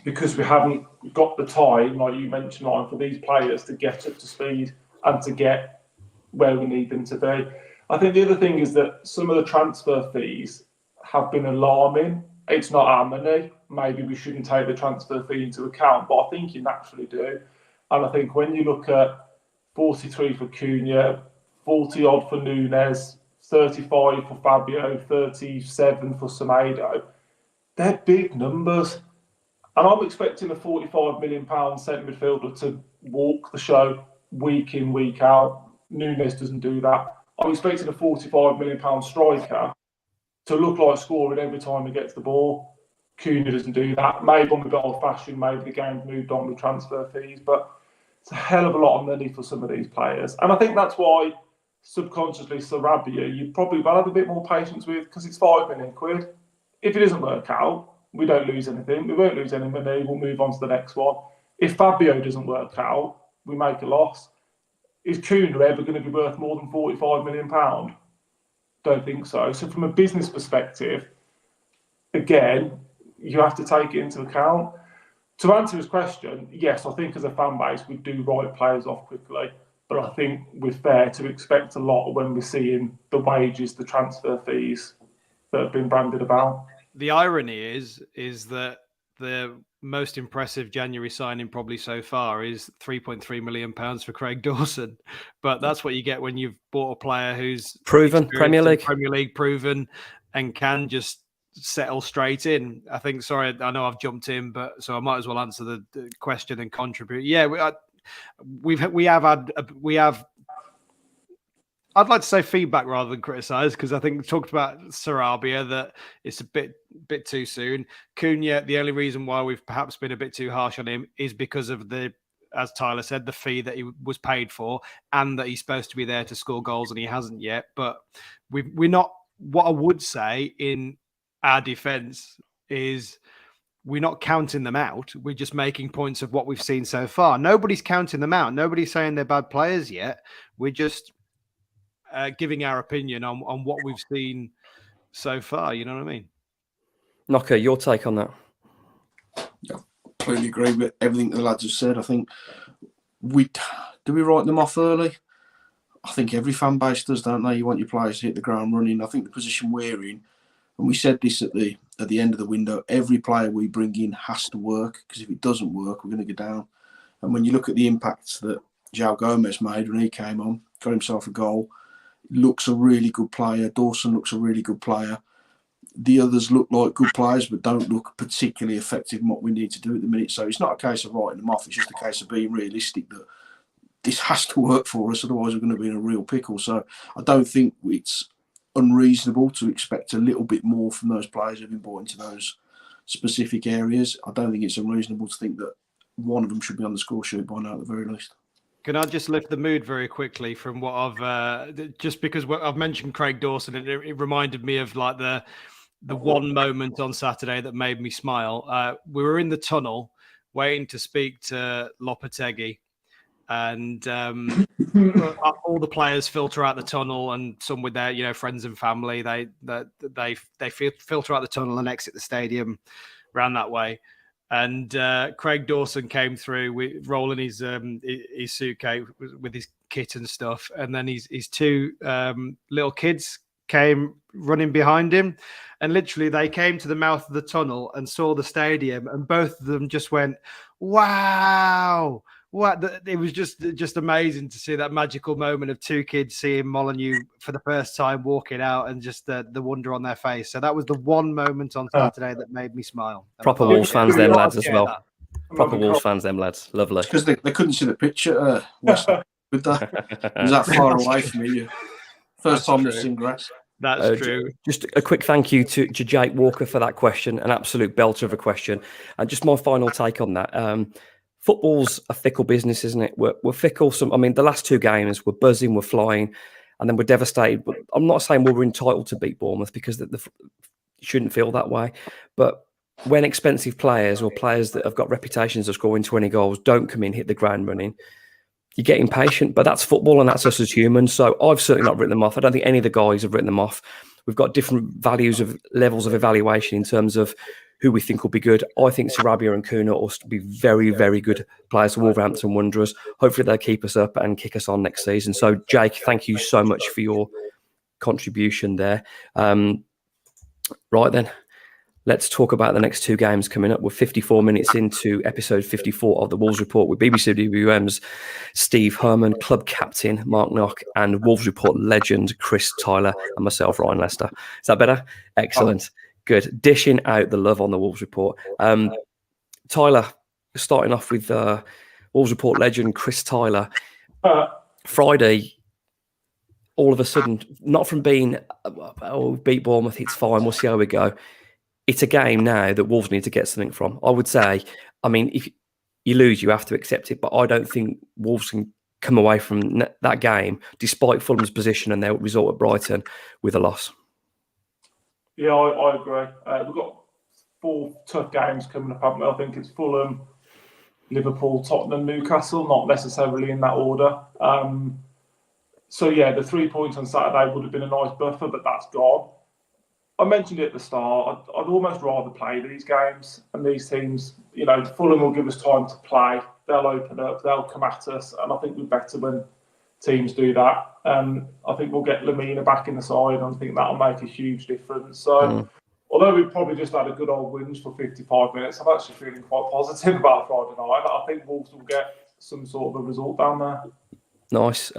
because we haven't got the time, like you mentioned, Ryan, for these players to get up to speed and to get where we need them to be. I think the other thing is that some of the transfer fees have been alarming. It's not our money. Maybe we shouldn't take the transfer fee into account, but I think you naturally do. And I think when you look at 43 for Cunha, 40 odd for Nunes, 35 for Fabio, 37 for Semedo, they're big numbers. And I'm expecting a £45 million centre midfielder to walk the show week in, week out. Nunes doesn't do that. I'm expecting a £45 million striker to look like scoring every time he gets the ball. Cunha doesn't do that. Maybe I'm a bit old-fashioned. Maybe the game's moved on with transfer fees. But It's a hell of a lot of money for some of these players. And I think that's why subconsciously Sarabia, you probably will have a bit more patience with, because it's £5 million. If it doesn't work out, we don't lose anything. We won't lose any money. We'll move on to the next one. If Fabio doesn't work out, we make a loss. Is Cunha ever going to be worth more than £45 million? Don't think so. So from a business perspective, again, you have to take it into account. To answer his question, yes, I think as a fan base, we do write players off quickly. But I think we're fair to expect a lot when we're seeing the wages, the transfer fees that have been branded about. The irony is that the most impressive January signing probably so far is £3.3 million for Craig Dawson. But that's what you get when you've bought a player who's proven, Premier League proven, and can just settle straight in. I think, sorry, I know I've jumped in, but so I might as well answer the question and contribute. Yeah, we have I'd like to say feedback rather than criticise, because I think we talked about Sarabia, that it's a bit too soon. Cunha, the only reason why we've perhaps been a bit too harsh on him is because of as Tyler said, the fee that he was paid for, and that he's supposed to be there to score goals and he hasn't yet. But we're not. What I would say in our defence is we're not counting them out. We're just making points of what we've seen so far. Nobody's counting them out. Nobody's saying they're bad players yet. We're just giving our opinion on what we've seen so far. You know what I mean? Knocker, your take on that? Yeah, completely agree with everything the lads have said. I think do we write them off early? I think every fan base does, don't they? You want your players to hit the ground running. I think the position we're in, and we said this at the end of the window, every player we bring in has to work, because if it doesn't work, we're going to go down. And when you look at the impacts that João Gomez made when he came on, got himself a goal, looks a really good player. Dawson looks a really good player. The others look like good players, but don't look particularly effective in what we need to do at the minute. So it's not a case of writing them off. It's just a case of being realistic that this has to work for us. Otherwise, we're going to be in a real pickle. So I don't think it's unreasonable to expect a little bit more from those players who've been brought into those specific areas. I don't think it's unreasonable to think that one of them should be on the score sheet by now at the very least. Can I just lift the mood very quickly from what I've just because I've mentioned Craig Dawson, and it reminded me of like the one moment on Saturday that made me smile. We were in the tunnel waiting to speak to Lopetegui, and all the players filter out the tunnel, and some with their friends and family. They filter out the tunnel and exit the stadium round that way. And Craig Dawson came through rolling his suitcase with his kit and stuff, and then his two little kids came running behind him, and literally they came to the mouth of the tunnel and saw the stadium, and both of them just went, "Wow!" What it was just amazing to see that magical moment of two kids seeing Molineux for the first time walking out, and just the wonder on their face. So that was the one moment on Saturday that made me smile. Proper Wolves fans, them lads as well. Proper Wolves fans, them lads. Lovely. Because they couldn't see the picture. West with that. It was that far away from me. First time we've seen grass. That's true. Just a quick thank you to Jake Walker for that question, an absolute belter of a question. And just my final take on that. Football's a fickle business, isn't it? We're fickle. The last two games, we're buzzing, we're flying, and then we're devastated. But I'm not saying we're entitled to beat Bournemouth, because the shouldn't feel that way. But when expensive players, or players that have got reputations of scoring 20 goals, don't come in, hit the ground running, you get impatient. But that's football, and that's us as humans. So I've certainly not written them off. I don't think any of the guys have written them off. We've got different levels of evaluation in terms of who we think will be good. I think Sarabia and Cunha will be very, very good players for Wolverhampton Wanderers. Hopefully they'll keep us up and kick us on next season. So, Jake, thank you so much for your contribution there. Right then, let's talk about the next two games coming up. We're 54 minutes into episode 54 of the Wolves Report with BBC WM's Steve Herman, club captain Mark Knock, and Wolves Report legend Chris Tyler, and myself, Ryan Lester. Is that better? Excellent. Good. Dishing out the love on the Wolves Report. Tyler, starting off with Wolves Report legend Chris Tyler. Friday, all of a sudden, not from being, beat Bournemouth, it's fine, we'll see how we go. It's a game now that Wolves need to get something from. I would say, if you lose, you have to accept it. But I don't think Wolves can come away from that game, despite Fulham's position and their result at Brighton, with a loss. Yeah, I agree. We've got 4 tough games coming up, haven't we? I think it's Fulham, Liverpool, Tottenham, Newcastle, not necessarily in that order. So, yeah, the 3 points on Saturday would have been a nice buffer, but that's gone. I mentioned it at the start. I'd almost rather play these games and these teams. Fulham will give us time to play. They'll open up. They'll come at us. And I think we're better when teams do that. I think we'll get Lamina back in the side. And I think that'll make a huge difference. So, although we've probably just had a good old wins for 55 minutes, I'm actually feeling quite positive about Friday night. I think Wolves will get some sort of a result down there. Nice.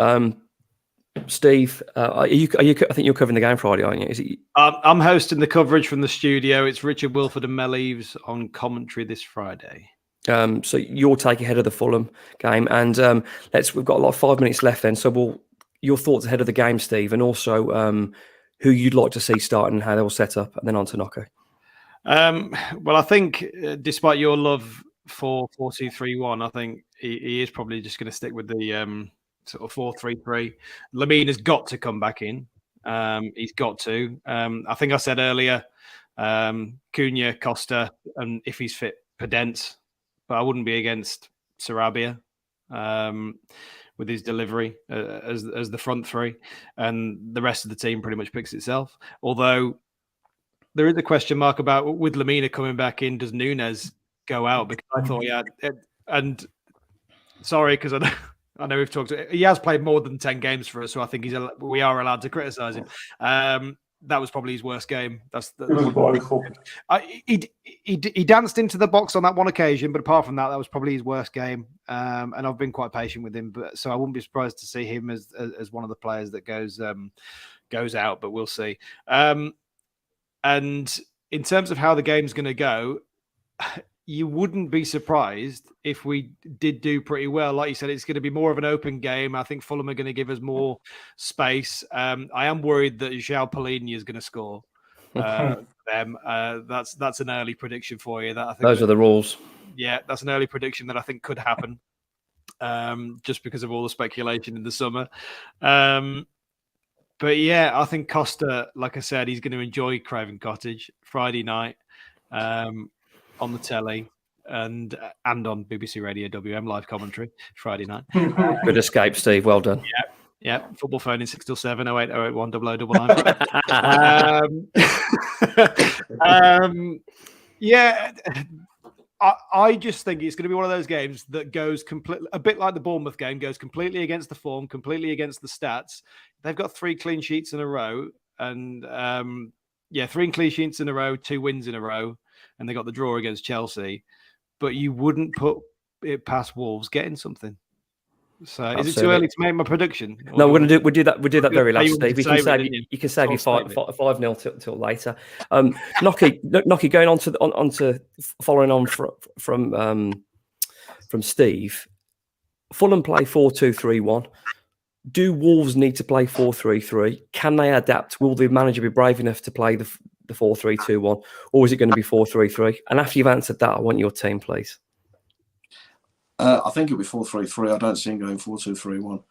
Steve, are you? I think you're covering the game Friday, aren't you? Is it? I'm hosting the coverage from the studio. It's Richard Wilford and Mel Eves on commentary this Friday. So you'll take ahead of the Fulham game, and we've got like 5 minutes left then. So your thoughts ahead of the game, Steve, and also who you'd like to see start and how they'll set up, and then on to Nocco. Well, I think despite your love for 4-2-3-1, I think he is probably just going to stick with the sort of 4-3-3. Lamina's got to come back in. He's got to. I think I said earlier, Cunha, Costa, and if he's fit, Podence. But I wouldn't be against Sarabia with his delivery as the front three. And the rest of the team pretty much picks itself. Although there is a question mark about, with Lamina coming back in, does Nunes go out? Because I thought, and sorry, because I know we've talked. He has played more than 10 games for us, so I think we are allowed to criticise him. That was probably his worst game. It was wonderful. He danced into the box on that one occasion, but apart from that, that was probably his worst game. And I've been quite patient with him, so I wouldn't be surprised to see him as one of the players that goes out. But we'll see. And in terms of how the game's going to go, you wouldn't be surprised if we did do pretty well. Like you said, it's going to be more of an open game. I think Fulham are going to give us more space. I am worried that João Palhinha is going to score them. That's an early prediction for you. That I think those are the rules. Yeah, that's an early prediction that I think could happen, just because of all the speculation in the summer. But yeah, I think Costa, like I said, he's going to enjoy Craven Cottage Friday night. On the telly and on BBC Radio WM live commentary Friday night. Good escape, Steve. Well done. Yeah. Football phone in 6 till 7 08 081 0099. Yeah. I just think it's going to be one of those games that goes completely, a bit like the Bournemouth game, goes completely against the form, completely against the stats. They've got 3 clean sheets in a row, and 3 clean sheets in a row, 2 wins in a row. And they got the draw against Chelsea, but you wouldn't put it past Wolves getting something. So, Absolutely. Is it too early to make my prediction? No, we'll do that very last, Steve. You can save you 5-0 till later. Nocky, going on to following on from Steve. Fulham play 4-2-3-1. Do Wolves need to play 4-3-3? Can they adapt? Will the manager be brave enough to play the 4-3-2-1, or is it going to be 4-3-3? And after you've answered that, I want your team, please. I think it'll be 4-3-3. I don't see him going 4-2-3-1.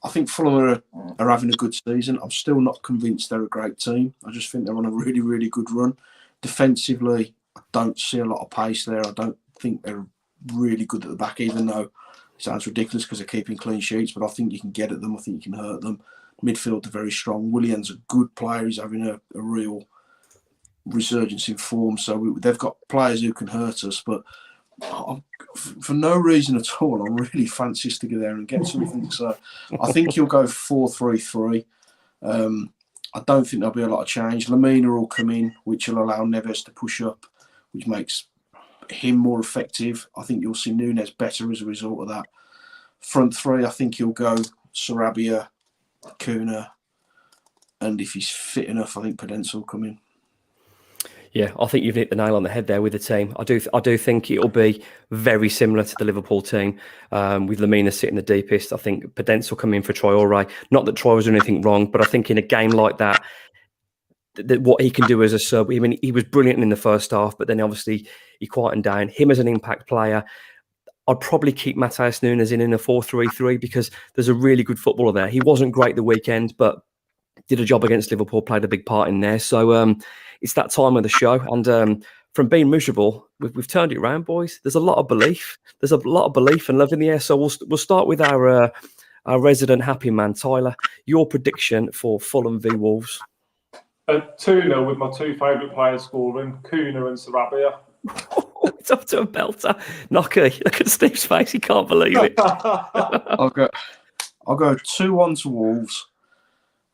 I think Fulham are having a good season. I'm still not convinced they're a great team. I just think they're on a really, really good run. Defensively, I don't see a lot of pace there. I don't think they're really good at the back, even though it sounds ridiculous because they're keeping clean sheets, but I think you can get at them. I think you can hurt them. Midfield are very strong. Willian's a good player. He's having a real resurgence in form, so they've got players who can hurt us, but for no reason at all, I'm really fancy us to go there and get something. So I think he'll go 4-3-3. I don't think there'll be a lot of change. Lamina will come in, which will allow Neves to push up, which makes him more effective. I think you'll see Nunes better as a result of that. Front three, I think he'll go Sarabia, Cunha, and if he's fit enough, I think Podence will come in. Yeah, I think you've hit the nail on the head there with the team. I do think it'll be very similar to the Liverpool team, with Lamina sitting the deepest. I think Podence will come in for Traore. Not that Traore was doing anything wrong, but I think in a game like that what he can do as a sub. I mean, he was brilliant in the first half, but then obviously he quietened down. Him as an impact player, I'd probably keep Matheus Nunes in a 4-3-3 because there's a really good footballer there. He wasn't great the weekend, but did a job against Liverpool, played a big part in there. So it's that time of the show. And from being miserable, we've turned it around, boys. There's a lot of belief. There's a lot of belief and love in the air. So we'll start with our resident happy man, Tyler. Your prediction for Fulham v Wolves? 2-0 with my two favourite players scoring, Kuna and Sarabia. It's up to a belter. Knocky, look at Steve's face. He can't believe it. I'll go 2-1 to Wolves.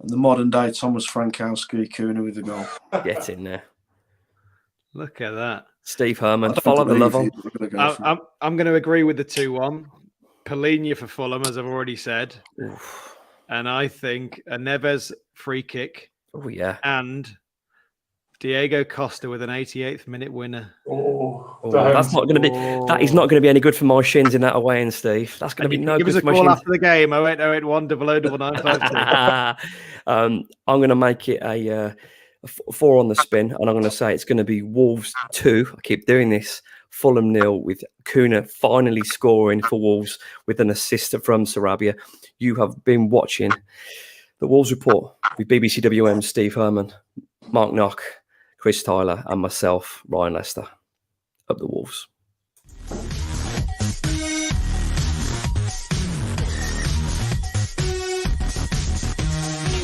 And the modern day Thomas Frankowski, Kuna with the goal. Get in there. Look at that. Steve Herman, follow the love on. I'm going to agree with the 2-1. Polina for Fulham, as I've already said. Oof. And I think a Neves free kick. Oh, yeah. And Diego Costa with an 88th minute winner. That's not going to be. That is not going to be any good for my shins in that away end, Steve. That's going to be no good. Give us a for my call shins. after the game. 08081 009952. I'm going to make it a 4 on the spin, and I'm going to say it's going to be Wolves 2. I keep doing this. Fulham 0 with Kuna finally scoring for Wolves with an assist from Sarabia. You have been watching the Wolves Report with BBC WM Steve Herman, Mark Knock, Chris Tyler, and myself, Ryan Lester, up the Wolves.